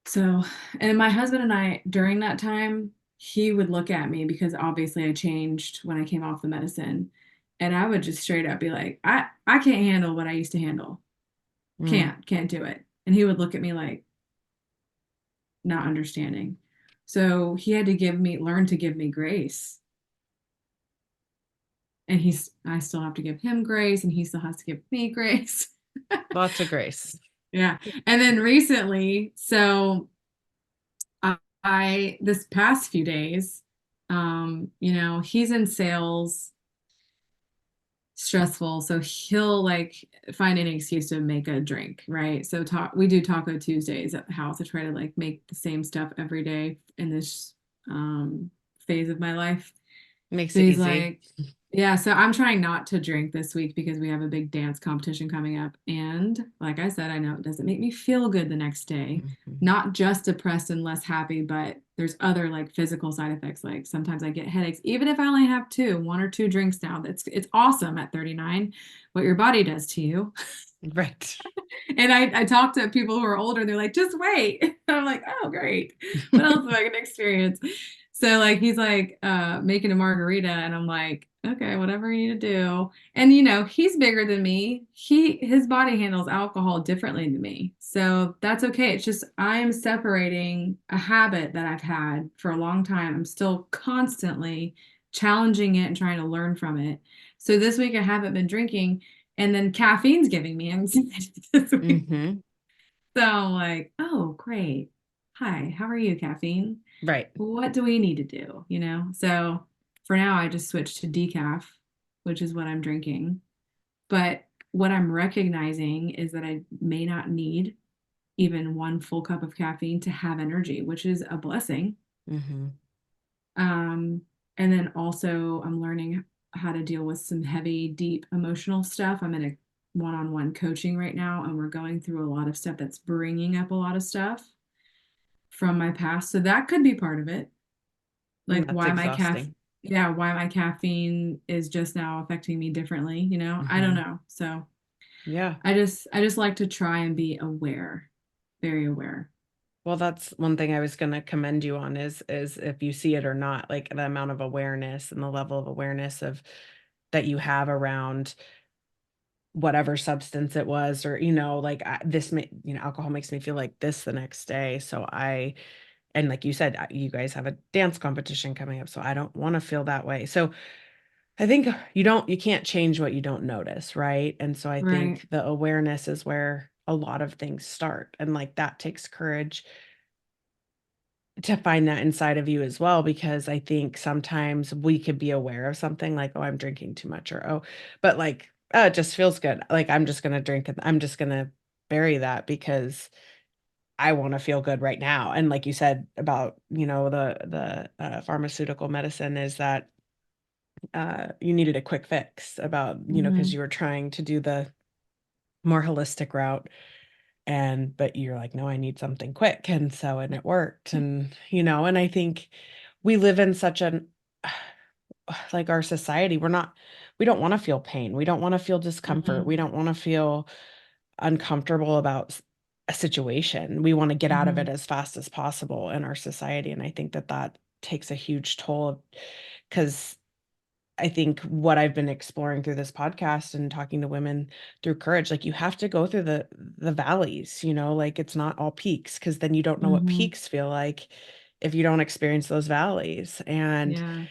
So, and my husband and I, during that time, he would look at me because obviously I changed when I came off the medicine. And I would just straight up be like, I can't handle what I used to handle. Mm. Can't do it. And he would look at me like not understanding. So he had to learn to give me grace. And I still have to give him grace and he still has to give me grace. Lots of grace. Yeah. And then recently, so this past few days, he's in sales, stressful, so he'll like find any excuse to make a drink, right? So we do Taco Tuesdays at the house. I try to like make the same stuff every day in this phase of my life. Makes So it he's easy. like, yeah, so I'm trying not to drink this week because we have a big dance competition coming up. And like I said, I know it doesn't make me feel good the next day. Mhm. Not just depressed and less happy, but there's other like physical side effects. Like sometimes I get headaches, even if I only have one or two drinks now. It's awesome at 39 what your body does to you. Right. And I talk to people who are older, they're like, just wait. And I'm like, oh, great. What else am I going to experience? So like he's like making a margarita and I'm like, okay, whatever you need to do. And he's bigger than me. His body handles alcohol differently than me. So that's okay. It's just I'm separating a habit that I've had for a long time. I'm still constantly challenging it and trying to learn from it. So this week I haven't been drinking and then caffeine's giving me anxiety this week. Hmm. So I'm like, oh, great. Hi, how are you, caffeine? Right. What do we need to do? So for now, I just switched to decaf, which is what I'm drinking. But what I'm recognizing is that I may not need even one full cup of caffeine to have energy, which is a blessing. Hmm. Um, and then also, I'm learning how to deal with some heavy, deep emotional stuff. I'm in a one-on-one coaching right now, and we're going through a lot of stuff that's bringing up a lot of stuff from my past. So that could be part of it. And Like that's exhausting. why my caffeine is just now affecting me differently, I don't Hmm. know. So Yeah. I just like to try and be aware, very aware. Well, that's one thing I was going to commend you on is if you see it or not, like the amount of awareness and the level of awareness of that you have around whatever substance it was, or like alcohol makes me feel like this the next day. So and like you said, you guys have a dance competition coming up, so I don't want to feel that way. So I think you can't change what you don't notice, right? And so I Right. think the awareness is where a lot of things start, and like that takes courage to find that inside of you as well, because I think sometimes we could be aware of something like, oh, I'm drinking too much, or oh, but like, oh, it just feels good, like I'm just going to drink it, I'm just going to bury that because I want to feel good right now. And like you said about the pharmaceutical medicine, is that you needed a quick fix, about because Hmm. you were trying to do the more holistic route, but you're like, no, I need something quick. And it worked. And I think we live in such an like our society, we don't want to feel pain. We don't want to feel discomfort. Hmm. We don't want to feel uncomfortable about a situation. We want to get out of it Hmm. as fast as possible in our society. And I think that takes a huge toll, because I think what I've been exploring through this podcast and talking to women through courage, like you have to go through the valleys, like it's not all peaks, because then you don't know what Hmm. peaks feel like if you don't experience those valleys. And Yeah.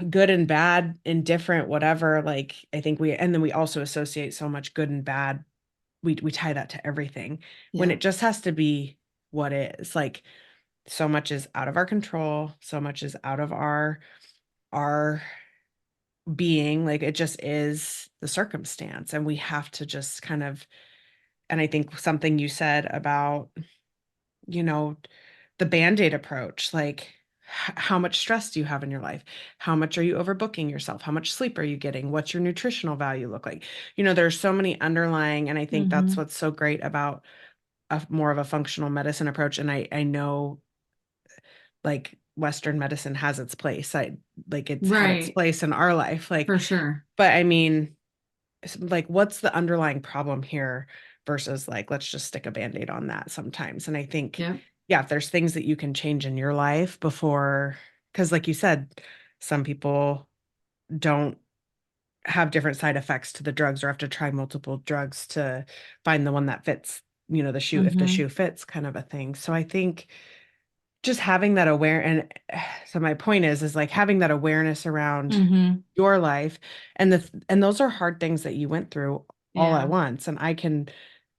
good and bad, indifferent, whatever, like I think and then we also associate so much good and bad. We tie that to everything, when Yeah. it just has to be what is. Like so much is out of our control, so much is out of our being, like it just is the circumstance, and we have to just kind of. And I think something you said about you know the band-aid approach, like how much stress do you have in your life, how much are you overbooking yourself, how much sleep are you getting, what's your nutritional value look like. There's so many underlying, and I think that's Hmm. what's so great about a more of a functional medicine approach. And I know, like, Western medicine has its place. Like it's had its Right. place in our life, like, For sure. but I mean, like, what's the underlying problem here versus like let's just stick a band-aid on that sometimes. And I think Yep. yeah, if there's things that you can change in your life before, because like you said, some people don't have different side effects to the drugs or have to try multiple drugs to find the one that fits, the shoe, if the Mm-hmm. shoe fits, kind of a thing. So I think just having that aware and so my point is like having that awareness around Mm-hmm. your life and those are hard things that you went through all at Yeah. once. And I can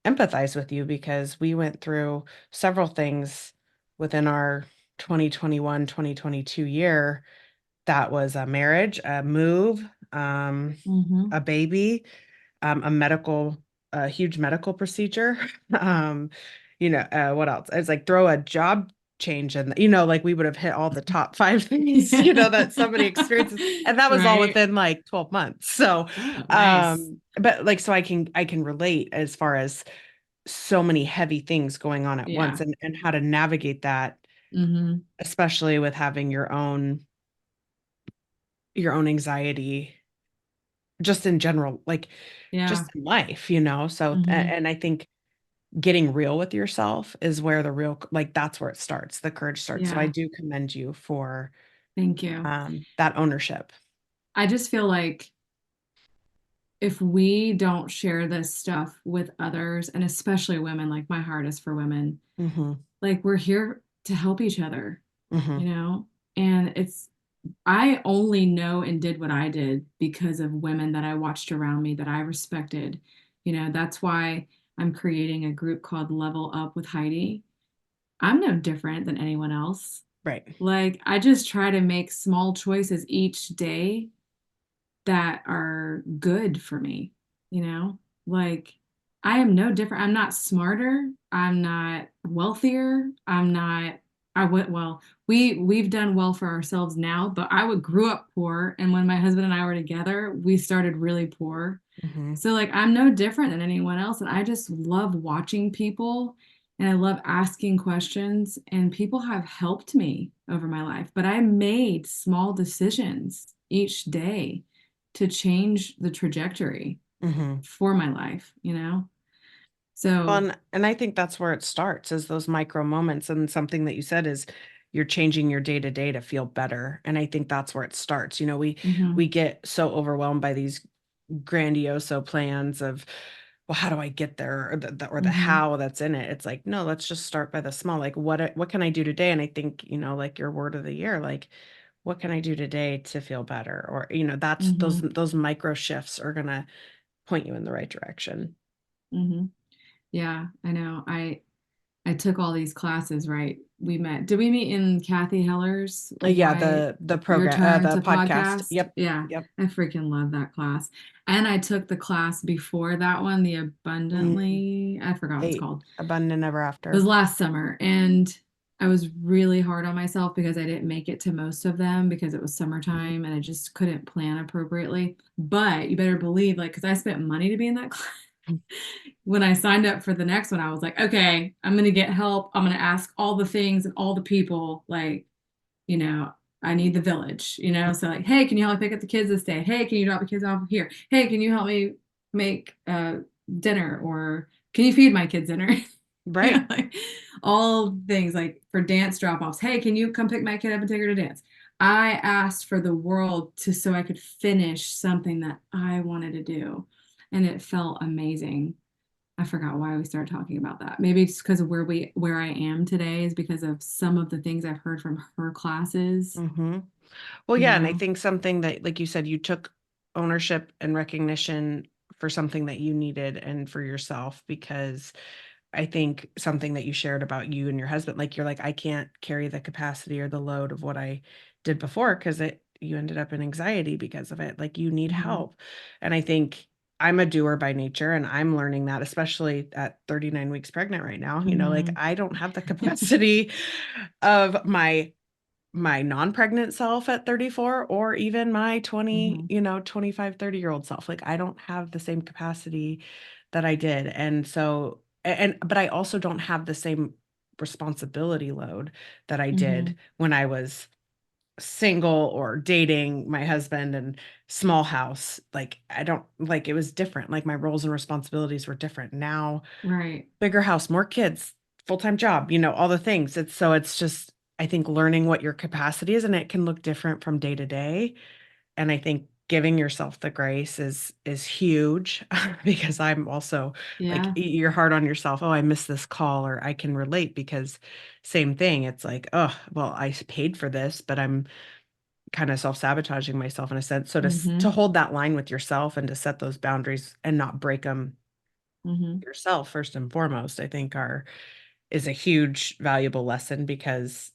empathize with you because we went through several things within our 2021 2022 year. That was a marriage, a move, Mm-hmm. a baby, a huge medical procedure. Um, what else? It's like throw a job change and like we would have hit all the top five things, Yeah. that somebody experiences. And that was all Right. within like 12 months. So, Oh, nice. but like, so I can relate as far as so many heavy things going on at once Yeah. and how to navigate that, Mm-hmm. especially with having your own anxiety just in general, like Yeah. just in life, so Mm-hmm. and I think getting real with yourself is where the real, like that's where it starts, the courage starts. So I Yeah. do commend you for Thank you. that ownership. I just feel like if we don't share this stuff with others, and especially women, like my heart is for women, Hmm. like we're here to help each other, Hmm. you know? And I only know and did what I did because of women that I watched around me that I respected. That's why I'm creating a group called Level Up with Heidi. I'm no different than anyone else. Right. Like, I just try to make small choices each day that are good for me, you know? Like I am no different. I'm not smarter. I'm not wealthier. I'm not I went well, we've done well for ourselves now, but I would grew up poor and when my husband and I were together, we started really poor. Hmm. So like I'm no different than anyone else and I just love watching people and I love asking questions and people have helped me over my life, but I made small decisions each day to change the trajectory Hmm. for my life. Well, So, and I think that's where it starts, is those micro moments. And something that you said is you're changing your day to day to feel better. And I think that's where it starts. We mhm, get so overwhelmed by these grandioso plans of, well, how do I get there, or the mhm, how that's in it. It's like, no, let's just start by the small. Like, what can I do today? And I think, like your word of the year, like, what can I do today to feel better? Or, that's mhm, those micro shifts are gonna point you in the right direction. mhm. Yeah, I know. I took all these classes, right? Did we meet in Kathy Heller's Yeah, Why the Your program, Turn the to podcast. Podcast? Yep. Yeah, Yep. I freaking love that class. And I took the class before that one, the Mm, Abundantly, I forgot what it's eight, called. abundant ever It was after. last summer and I was really hard on myself because I didn't make it to most of them because it was Mhm. summertime and I just couldn't plan appropriately. But you better believe, like, because I spent money to be in that class. When I signed up for the next one, I was like, okay, I'm going to get help. I'm going to ask all the things and all the people. Like, you know, I need the village. So, like, hey, can you help me pick up the kids this day? Hey, can you drop the kids off here? Hey, can you help me make dinner? Or can you feed my kids dinner? Right. Like all things like for dance drop offs. Hey, can you come pick my kid up and take her to dance? I asked for the world so I could finish something that I wanted to do. And it felt amazing. I forgot why we started talking about that. Maybe it's because of where I am today is because of some of the things I've heard from her classes, Hmm. Well, you yeah, and I know. think something that, like you said, you took ownership and recognition for something that you needed and for yourself, because I think something that you shared about you and your husband, like you're like, I can't carry the capacity or the load of what I did before because you ended up in anxiety because of it. Like you need Hmm. help. And I think I'm a doer by nature and I'm learning that, especially at 39 weeks pregnant right now. Like Hmm. I don't have the capacity of my non-pregnant self at 34 or even my 20, Hmm. 25, 30-year-old self. Like I don't have the same capacity that I did. And so but I also don't have the same responsibility load that I did Hmm. when I was single or dating my husband and small house. Like I don't like it was different. Like my roles and responsibilities were different. Now, Right. bigger house, more kids, full-time job, all the things. It's just, I think learning what your capacity is, and it can look different from day to day. And I think giving yourself the grace is huge because I'm also like Yeah. you're hard on yourself. Oh, I missed this call, or I can relate because same thing. It's like, oh, well, I paid for this, but I'm kind of self-sabotaging myself in a sense. So to Mm-hmm. hold that line with yourself and to set those boundaries and not break them Mm-hmm. yourself first and foremost, I think are is a huge valuable lesson because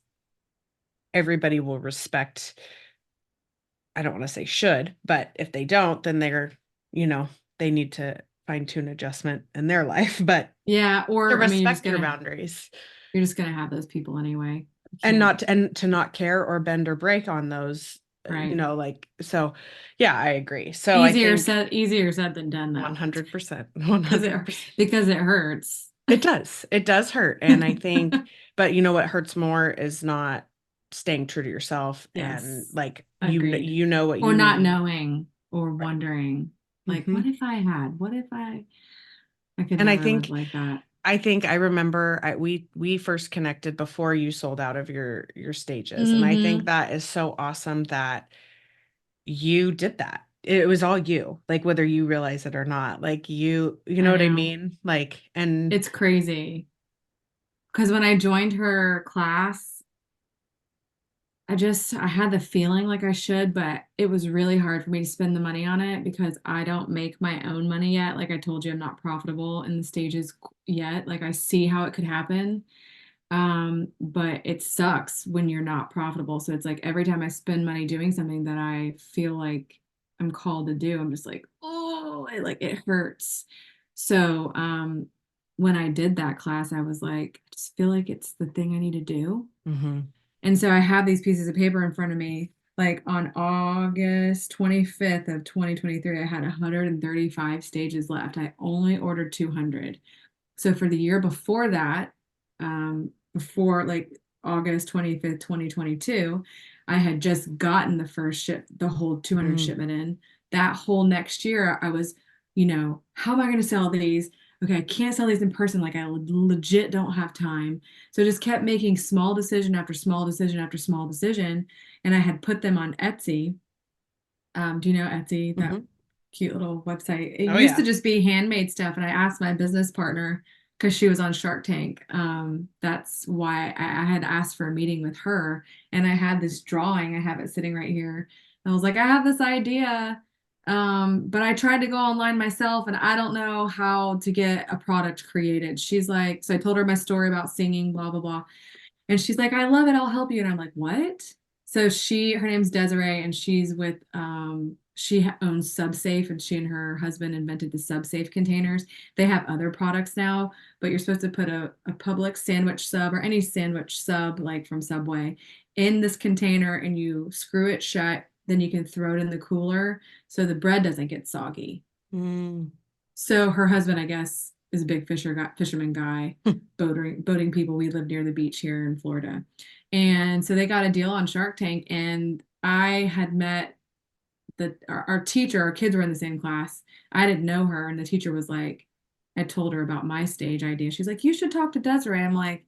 everybody will respect, I don't want to say should, but if they don't, then you know, they need to fine tune adjustment in their life, but Yeah. to Or I mean, respect your boundaries you're just gonna have those people anyway. You and can't. to not care or bend or break on those, Right. like, so yeah, I agree. So I think Easier said than done though. 100%, Because it 100%. because it hurts. It does hurt. And I think, but what hurts more is not staying true to yourself and Yes. like, Agreed. you know what Or you not need. knowing or Right. wondering, like, Hmm. what if I could And never live like that. I think I remember we first connected before you sold out of your stages. And I think Mm-hmm. that is so awesome that you did that. It was all you, like whether you realize it or not. Like you know I what I know. mean? Like, and It's crazy. Because when I joined her class, I had the feeling like I should, but it was really hard for me to spend the money on it because I don't make my own money yet. Like I told you, I'm not profitable in the stages yet. Like I see how it could happen. But it sucks when you're not profitable. So it's like every time I spend money doing something that I feel like I'm called to do, I'm just like, oh, it hurts. So when I did that class, I was like, I just feel like it's the thing I need to do. Mhm. And so I have these pieces of paper in front of me. Like on August 25th of 2023, I had 135 stages left. I only ordered 200. So for the year before that, before like August 25th, 2022, I had just gotten the whole 200 Mm. shipment in. That whole next year, I was, how am I going to sell these? Okay, I can't sell these in person. Like I legit don't have time. So I just kept making small decision after small decision after small decision. And I had put them on Etsy. Do you know Etsy? That Mhm. cute little website. It Oh used to yeah. just be handmade stuff, and I asked my business partner because she was on Shark Tank. That's why I had asked for a meeting with her, and I had this drawing. I have it sitting right here. I was like, I have this idea, but I tried to go online myself, and I don't know how to get a product created. She's like, so I told her my story about singing, blah blah blah. And she's like, I love it. I'll help you. And I'm like, what? So her name's Desiree, and she's with, owns SubSafe, and she and her husband invented the SubSafe containers. They have other products now, but you're supposed to put a Publix sandwich sub or any sandwich sub, like from Subway, in this container and you screw it shut. Then you can throw it in the cooler so the bread doesn't get soggy. Mm. So her husband, I guess, is a big fisherman guy, boating people. We live near the beach here in Florida. And so they got a deal on Shark Tank. And I had met our teacher, our kids were in the same class. I didn't know her. And the teacher was like, I told her about my stage idea. She's like, you should talk to Desiree.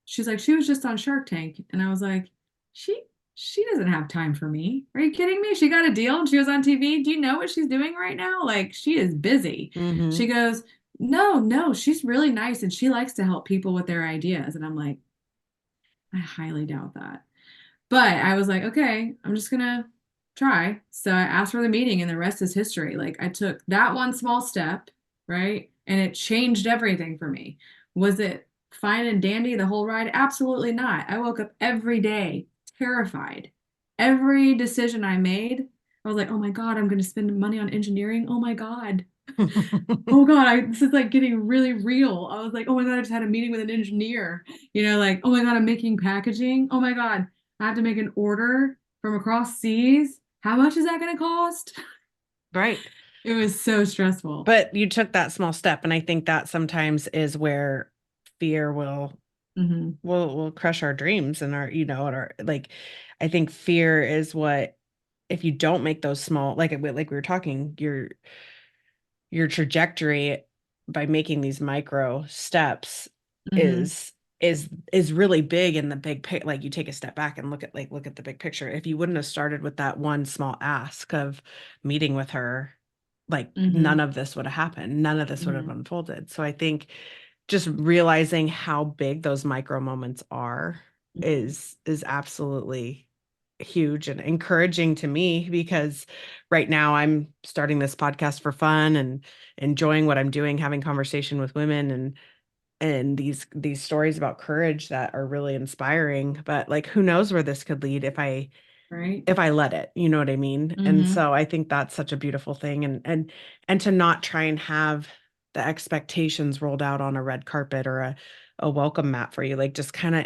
She's like, she was just on Shark Tank. And I was like, she she doesn't have time for me. Are you kidding me? She got a deal and she was on TV. Do you know what she's doing right now? Like she is busy. She Mhm. goes, no, no, she's really nice and she likes to help people with their ideas. And I'm like, I highly doubt that. But I was like, okay, I'm just gonna try. So I asked for the meeting and the rest is history. Like I took that one small step, right? And it changed everything for me. Was it fine and dandy the whole ride? Absolutely not. I woke up every day terrified. Every decision I made, I was like, oh my God, I'm gonna spend money on engineering. Oh my God. Oh God, this is like getting really real. I was like, oh my God, I just had a meeting with an engineer. Like, oh my God, I'm making packaging. Oh my God, I have to make an order from across seas. How much is that going to cost? Right. It was so stressful. But you took that small step, and I think that sometimes is where fear Hmm. will crush our dreams and our, and our, like, I think fear is what, if you don't make those small, like we were talking, your trajectory by making these micro steps Mm-hmm. is really big in the big pic. Like you take a step back and look at the big picture. If you wouldn't have started with that one small ask of meeting with her, like none Mm-hmm. of this would have happened. None of this would have Mm-hmm. unfolded. So I think just realizing how big those micro moments are is absolutely huge and encouraging to me, because right now I'm starting this podcast for fun and enjoying what I'm doing, having conversation with women and these stories about courage that are really inspiring. But like, who knows where this could lead Right. if I let it, you know what I mean? And Mm-hmm. so I think that's such a beautiful thing, and to not try and have the expectations rolled out on a red carpet or a welcome mat for you, like just kind of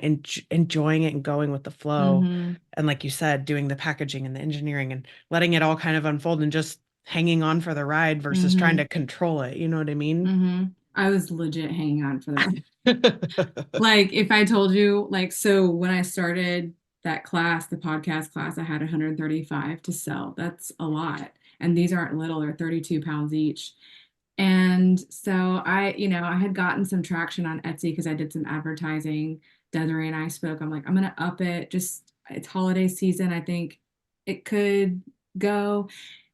enjoying it and going with the flow. Mm-hmm. And like you said, doing the packaging and the engineering and letting it all kind of unfold and just hanging on for the ride versus trying Mm-hmm. to control it. You know what I mean? Mm-hmm. I was legit hanging on for the like if I told you, like, so when I started that class, the podcast class, I had 135 to sell. That's a lot. And these aren't little, they're 32 pounds each. And so I had gotten some traction on Etsy because I did some advertising. Desiree and I spoke. I'm like, I'm gonna up it. Just it's holiday season. I think it could go.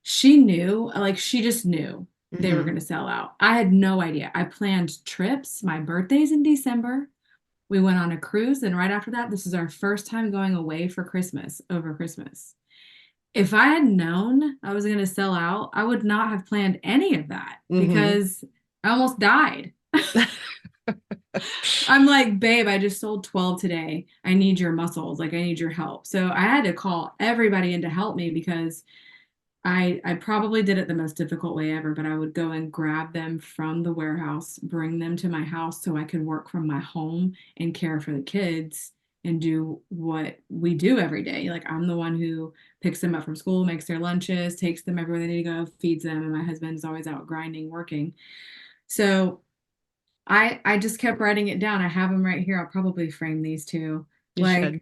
She knew, like she just knew they were Hmm. gonna sell out. I had no idea. I planned trips. My birthday's in December. We went on a cruise, and right after that, this is our first time going away for Christmas, over Christmas. If I had known I was going to sell out, I would not have planned any of that Hmm. because I almost died. I'm like, babe, I just sold 12 today. I need your muscles. Like, I need your help. So I had to call everybody in to help me because I probably did it the most difficult way ever, but I would go and grab them from the warehouse, bring them to my house so I could work from my home and care for the kids and do what we do every day. Like I'm the one who picks them up from school, makes their lunches, takes them everywhere they need to go, feeds them, and my husband's always out grinding, working. So I just kept writing it down. I have them right here. I'll probably frame these two. You should. Like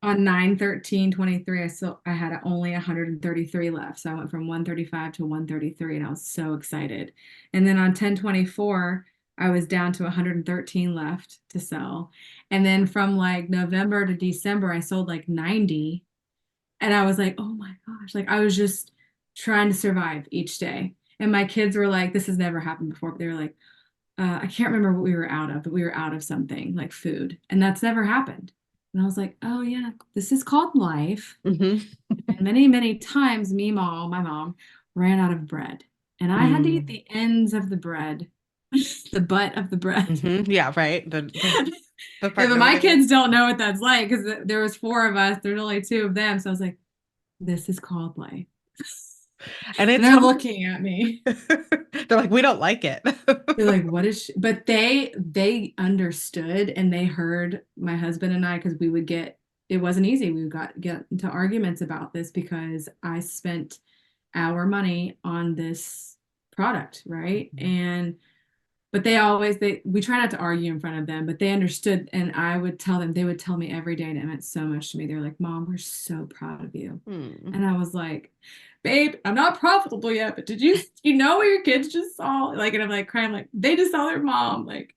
on 9/13/23, I had only 133 left. So I went from 135 to 133 and I was so excited. And then on 10/24, I was down to 113 left to sell. And then from like November to December, I sold like 90. And I was like, oh my gosh, like I was just trying to survive each day. And my kids were like, this has never happened before, but they were like, I can't remember what we were out of, but we were out of something like food, and that's never happened. And I was like, oh yeah, this is called life. Hmm. And many, many times, my mom ran out of bread, and I had to eat Mm. the ends of the bread, the butt of the bread. Hmm. Yeah, right. The Yeah, part but my nobody kids likes. don't know what that's like because there was four of us. There's only two of them, so I was like, this is called life. And And it's they're hard. looking at me. They're like, we don't like it. They're like, what is she? But they understood and they heard my husband and I because we would get it wasn't easy. We would get into arguments about this because I spent our money on this product, right? And but they always they we try not to argue in front of them, but they understood and I would tell them, they would tell me every day, and it meant so much to me. They're like, Mom, we're so proud of you. Hmm. And I was like, babe, I'm not profitable yet, but you know what your kids just saw? Like, and I'm like crying, like they just saw their mom like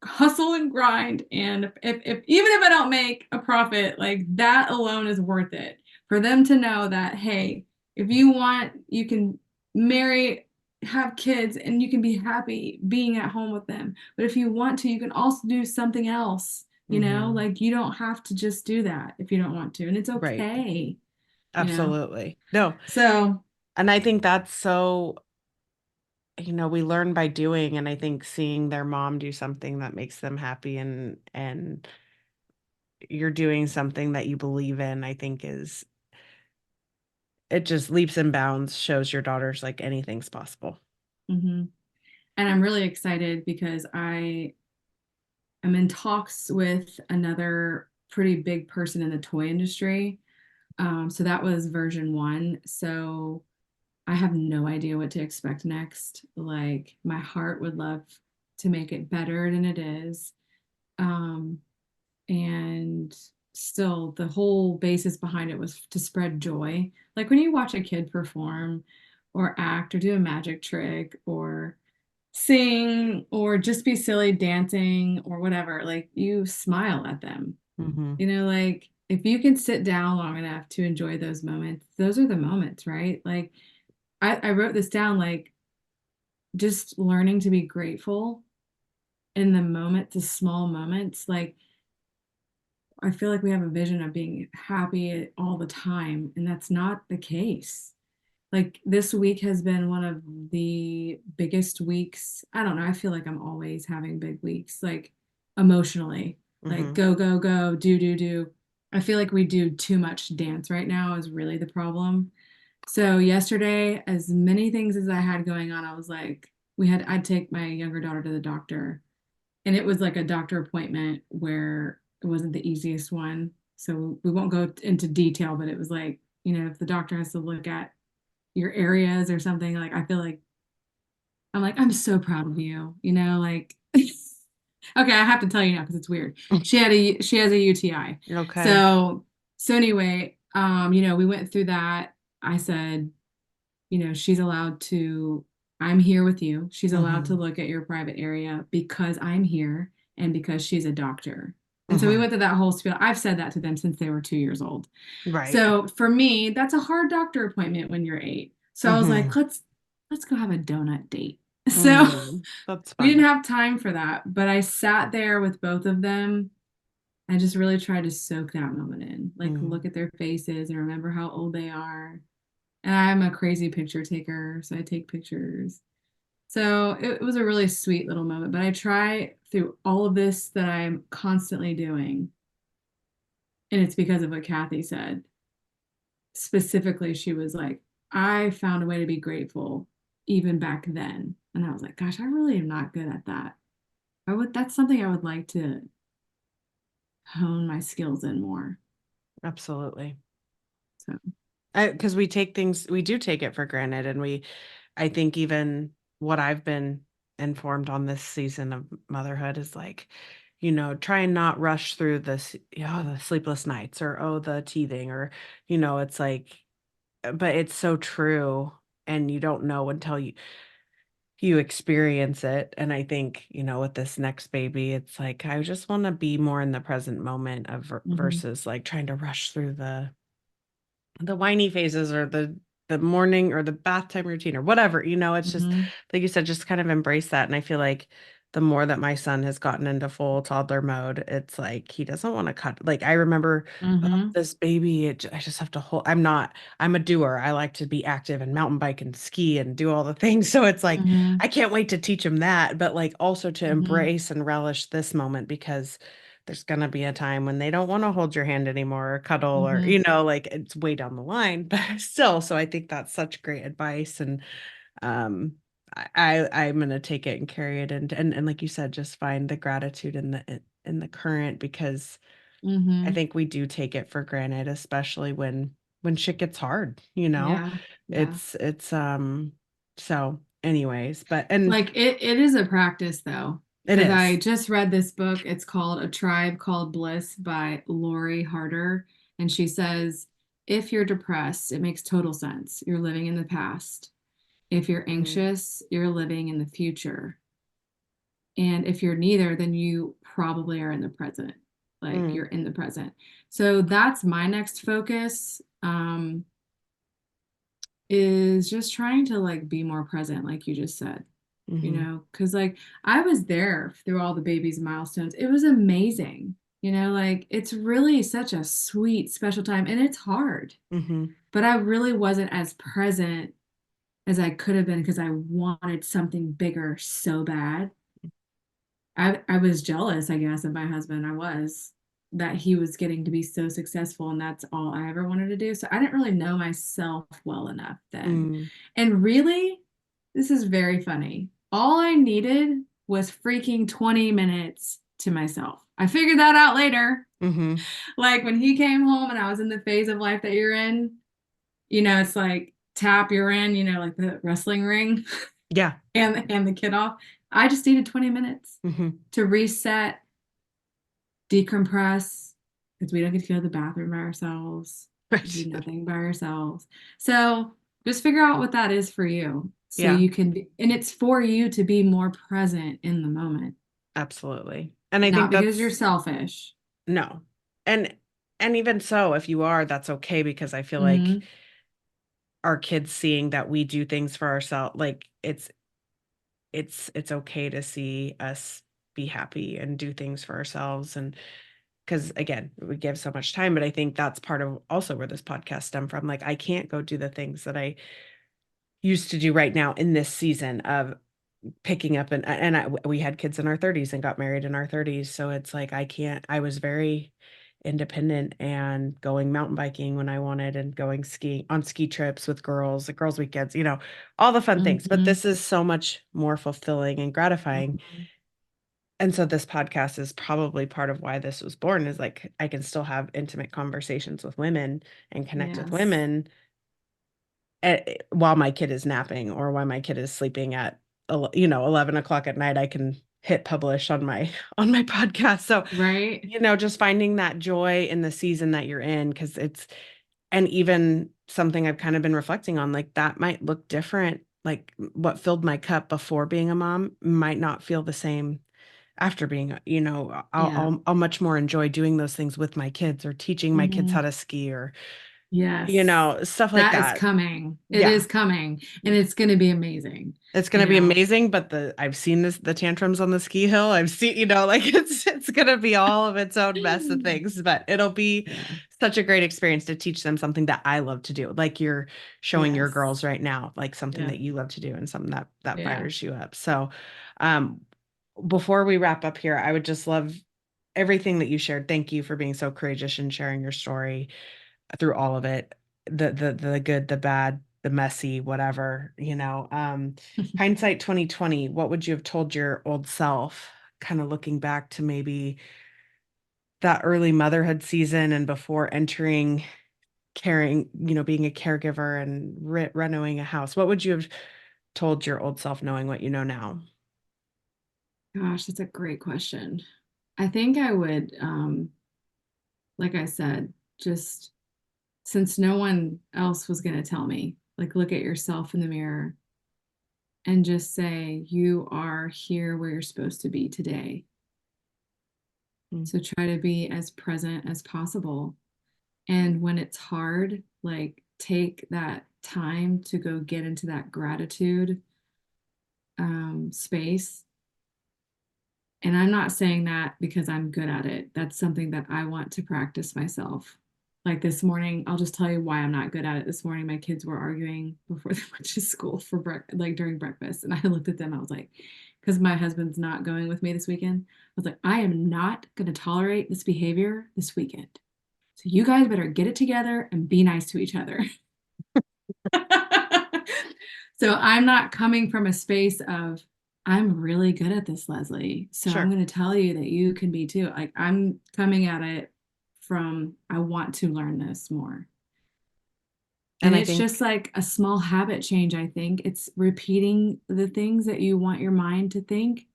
hustle and grind. And if even if I don't make a profit, like that alone is worth it for them to know that, hey, if you want, you can marry, have kids, and you can be happy being at home with them. But if you want to, you can also do something else. Hmm. Like you don't have to just do that if you don't want to. And it's Right. okay, you know? Absolutely. No. So, And I think that's so, we learn by doing, and I think seeing their mom do something that makes them happy and you're doing something that you believe in, I think is it just leaps and bounds, shows your daughters like anything's possible. mhm. And I'm really excited because am in talks with another pretty big person in the toy industry. So that was version one. So I have no idea what to expect next. Like my heart would love to make it better than it is. Um, and still the whole basis behind it was to spread joy. Like when you watch a kid perform or act or do a magic trick or sing or just be silly dancing or whatever, like you smile at them. Mm-hmm. Like if you can sit down long enough to enjoy those moments, those are the moments, right? Like I wrote this down, like just learning to be grateful in the moment, the small moments. Like I feel like we have a vision of being happy all the time, and that's not the case. Like this week has been one of the biggest weeks. I don't know. I feel like I'm always having big weeks, like emotionally, like Mm-hmm. go, go, go, do, do, do. I feel like we do too much dance right now is really the problem. So yesterday, as many things as I had going on, I was like, I'd take my younger daughter to the doctor, and it was like a doctor appointment where it wasn't the easiest one. So we won't go into detail, but it was like, if the doctor has to look at your areas or something, like I feel like I'm like, I'm so proud of you, like okay, I have to tell you now because it's weird. She has a UTI. Okay. So anyway, we went through that. I said, she's allowed to, I'm here with you. She's allowed to Mm-hmm. look at your private area because I'm here and because she's a doctor. And so we Mm-hmm. went through that whole spiel. I've said that to them since they were 2 years old. Right. So for me, that's a hard doctor appointment when you're 8. So I was Mm-hmm. like, let's go have a donut date. So Mm. That's we didn't fun. have time for that, but I sat there with both of them. I just really tried to soak that moment in, like look Mm. at their faces and remember how old they are. And I'm a crazy picture taker, so I take pictures. So it was a really sweet little moment. But I try through all of this that I'm constantly doing, and it's because of what Kathy said. Specifically, she was like, I found a way to be grateful even back then. And I was like, gosh, I really am not good at that. That's something I would like to hone my skills in more. Absolutely. So, Because we do take it for granted. And I think even what I've been informed on this season of motherhood is like, try and not rush through this, the sleepless nights or, oh, the teething or, it's like, but it's so true. And you don't know until you experience it. And I think, with this next baby, it's like, I just want to be more in the present moment of mhm, versus like trying to rush through the whiny phases or the morning or the bath time routine or whatever, it's just mhm, like you said, just kind of embrace that. And I feel like the more that my son has gotten into full toddler mode, it's like he doesn't want to cut. Like I remember, oh, mhm, this baby, I just have to hold. I'm a doer. I like to be active and mountain bike and ski and do all the things. So it's like mhm, I can't wait to teach him that, but like also to mhm, embrace and relish this moment because there's gonna be a time when they don't want to hold your hand anymore or cuddle or, mhm, like it's way down the line, but still. So I think that's such great advice. And um I'm gonna take it and carry it and like you said, just find the gratitude in the current because I mhm. think we do take it for granted, especially when shit gets hard, Yeah, yeah. it's so anyways, but and Like it is a practice though, it because I is. just read this book. It's called A Tribe Called Bliss by Lori Harder. And she says, if you're depressed, it makes total sense. You're living in the past. If you're Mm, anxious, you're living in the future. And if you're neither, then you probably are in the present. Like mm, you're in the present. So that's my next focus. Is just trying to like be more present, like you just said, mm-hmm, because like I was there through all the baby's milestones. It was amazing, like it's really such a sweet, special time, and it's hard, mm-hmm, but I really wasn't as present as I could have been because I wanted something bigger so bad. I was jealous, I guess, of my husband. I was that he was getting to be so successful and that's all I ever wanted to do. So I didn't really know myself well enough then. mm, And really, this is very funny. All I needed was freaking 20 minutes to myself. I figured that out later. mm-hmm. Like when he came home and I was in the phase of life that you're in, it's like tap, you're in, like the wrestling ring Yeah. and the kid off. I just needed 20 minutes Mm-hmm. to reset, decompress, because we don't get to go to the bathroom by ourselves, do Right. nothing by ourselves. So just figure out what that is for you. So Yeah, you can be, and it's for you to be more present in the moment, absolutely. And I not think because you're that's selfish. no. And even so, if you are, that's okay because I feel like Hmm. our kids seeing that we do things for ourselves, like it's okay to see us be happy and do things for ourselves. And because again, we give so much time, but I think that's part of also where this podcast stemmed from. Like I can't go do the things that I used to do right now in this season of picking up we had kids in our 30s and got married in our 30s, so it's like I was very independent and going mountain biking when I wanted and going skiing on ski trips with girls, the girls weekends, all the fun things, but Hmm. this is so much more fulfilling and gratifying. Hmm. And so this podcast is probably part of why this was born, is like I can still have intimate conversations with women and connect with Yes. women while my kid is napping or while my kid is sleeping at 11 o'clock at night. I can hit publish on my on my podcast. So Right. just finding that joy in the season that you're in, because it's and even something I've kind of been reflecting on, like that might look different. Like what filled my cup before being a mom might not feel the same after being, Yeah. I'll much more enjoy doing those things with my kids or teaching my kids Hmm. how to ski or Yes. stuff like That is that. coming. It Yeah. is coming, and it's going to be amazing. It's gonna You be know. amazing, but I've seen the tantrums on the ski hill. I've seen, like it's gonna be all of its own mess of things, but it'll be Yeah. such a great experience to teach them something that I love to do. Like you're showing your Yes. girls right now, like something Yeah. that you love to do and something that Yeah. fires you up. So, um, before we wrap up here, I would just love everything that you shared. Thank you for being so courageous and sharing your story through all of it, the good, the bad, the messy, whatever, hindsight 2020, what would you have told your old self, kind of looking back to maybe that early motherhood season and before entering caring, being a caregiver and renovating a house? What would you have told your old self knowing what you know now? Gosh, that's a great question. I think I would, like I said, just since no one else was going to tell me, like, look at yourself in the mirror and just say, you are here where you're supposed to be today. Mm. So try to be as present as possible. And when it's hard, like, take that time to go get into that gratitude space. And I'm not saying that because I'm good at it. That's something that I want to practice myself. Like this morning, I'll just tell you why I'm not good at it. This morning, my kids were arguing before they went to school for like during breakfast. And I looked at them, I was like, because my husband's not going with me this weekend. I was like, I am not going to tolerate this behavior this weekend. So you guys better get it together and be nice to each other. So I'm not coming from a space of, I'm really good at this, Leslie. So I'm Sure. going to tell you that you can be too. Like I'm coming at it from, I want to learn this more. And And I it's just think, like a small habit change, I think. It's repeating the things that you want your mind to think.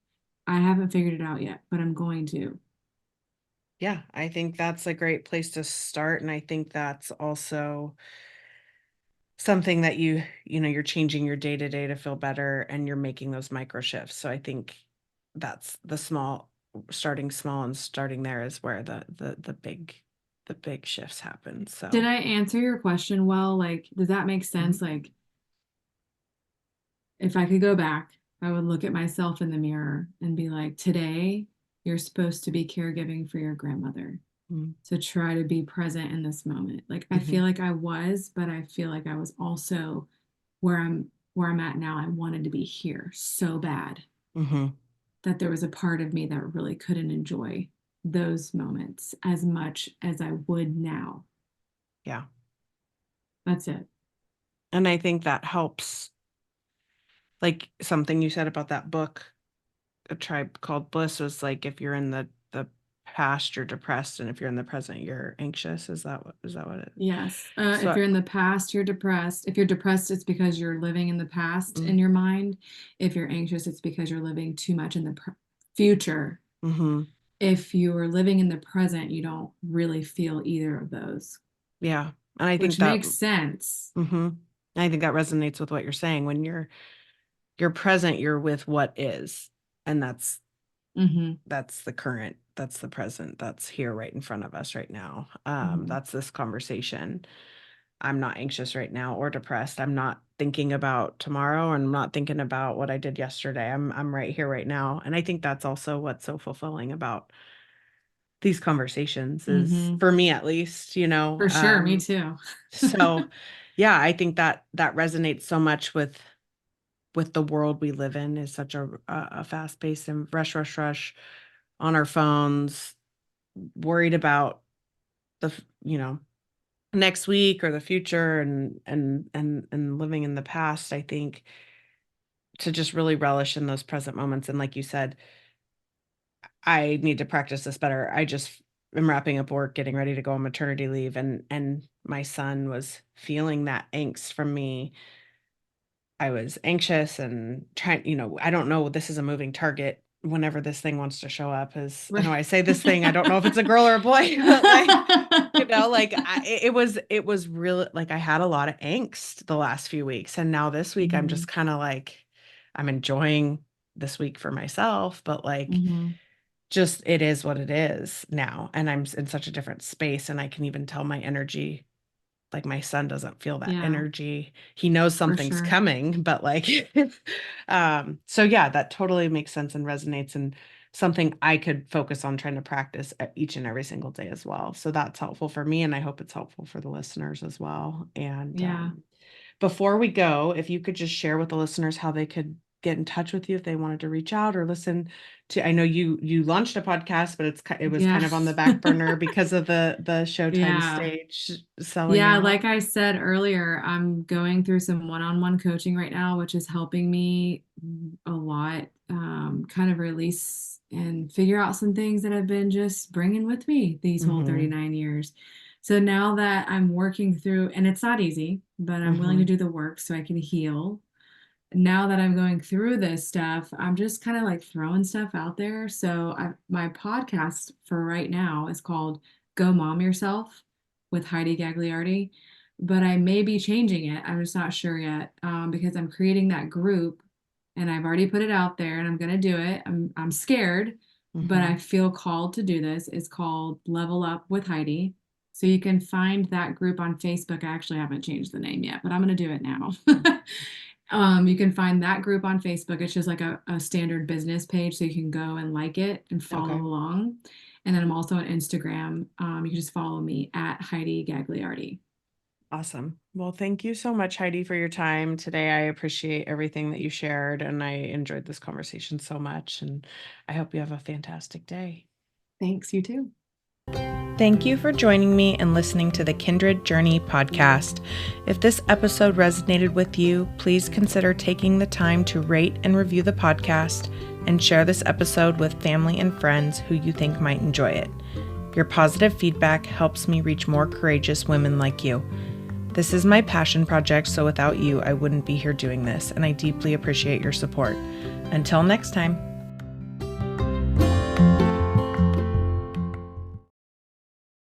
I haven't figured it out yet, but I'm going to. yeah, I think that's a great place to start. And I think that's also something that you're changing your day to day to feel better and you're making those micro shifts. So I think that's starting small and starting there is where the big shifts happen. Did So I answer your question well? Like, does that make sense? mhm, Like, if I could go back, I would look at myself in the mirror and be like, today, you're supposed to be caregiving for your grandmother. mhm, So try to be present in this moment. Like I mhm, feel like I was, but I feel like I was also where I'm at now. I wanted to be here so bad mhm, that there was a part of me that really couldn't enjoy those moments as much as I would now. yeah. That's it. And I think that helps, like something you said about that book, A Tribe Called Bliss, was like if you're in the past, you're depressed, and if you're in the present, you're anxious. Is that what it is? Yes. If So you're in the past, you're depressed. If you're depressed, it's because you're living in the past in mm, your mind. If you're anxious, it's because you're living too much in the future. mhm, If you are living in the present, you don't really feel either of those, yeah. And I think which that makes sense. I think that resonates with what you're saying when you're you're present, you're with what is. And that's Mm-hmm. the current, that's the present, that's here right in front of us right now. Mm-hmm. That's this conversation. I'm not anxious right now or depressed. I'm not thinking about tomorrow, and I'm not thinking about what I did yesterday. I'm right here right now. And I think that's also what's so fulfilling about these conversations, is Mm-hmm. for me at least, For sure, me too. so yeah, I think that resonates so much with the world we live in, is such a fast-paced and rush on our phones, worried about the next week or the future, and living in the past. I think to just really relish in those present moments. And like you said, I need to practice this better. I just am wrapping up work, getting ready to go on maternity leave, and my son was feeling that angst from me. I was anxious and trying, I don't know, this is a moving target whenever this thing wants to show up. As I know, Right. I say this thing, I don't know if it's a girl or a boy, but like, like it was really like I had a lot of angst the last few weeks. And now this week, I'm Mm-hmm. just kind of like, I'm enjoying this week for myself, but like, Mm-hmm. just it is what it is now. And I'm in such a different space, and I can even tell my energy, like my son doesn't feel that Yeah, energy. He knows for something's sure. coming, but like, so yeah, that totally makes sense and resonates, and something I could focus on trying to practice each and every single day as well. So that's helpful for me, and I hope it's helpful for the listeners as well. And Yeah. before we go, if you could just share with the listeners how they could get in touch with you if they wanted to reach out or listen to. I know you launched a podcast, but it was Yeah. kind of on the back burner because of the Showtime Yeah. stage selling Yeah, out. like I said earlier, I'm going through some one-on-one coaching right now, which is helping me a lot, kind of release and figure out some things that have been just bringing with me these whole Mhm. 39 years. So now that I'm working through, and it's not easy, but I'm willing to Mhm. do the work so I can heal. Now that I'm going through this stuff, I'm just kind of like throwing stuff out there. So my podcast for right now is called Go Mom Yourself with Heidi Gagliardi, but I may be changing it. I'm just not sure yet, because I'm creating that group and I've already put it out there and I'm going to do it. I'm scared, but I Mhm. feel called to do this. It's called Level Up with Heidi. So you can find that group on Facebook. I actually haven't changed the name yet, but I'm going to do it now. You can find that group on Facebook. It's just like a standard business page, so you can go and like it and follow Okay. along. And then I'm also on Instagram. You can just follow me at Heidi Gagliardi. Awesome. Well, thank you so much, Heidi, for your time today. I appreciate everything that you shared, and I enjoyed this conversation so much. And I hope you have a fantastic day. Thanks, you too. Thank you for joining me and listening to the Kindred Journey podcast. If this episode resonated with you, please consider taking the time to rate and review the podcast and share this episode with family and friends who you think might enjoy it. Your positive feedback helps me reach more courageous women like you. This is my passion project, so without you, I wouldn't be here doing this, and I deeply appreciate your support. Until next time.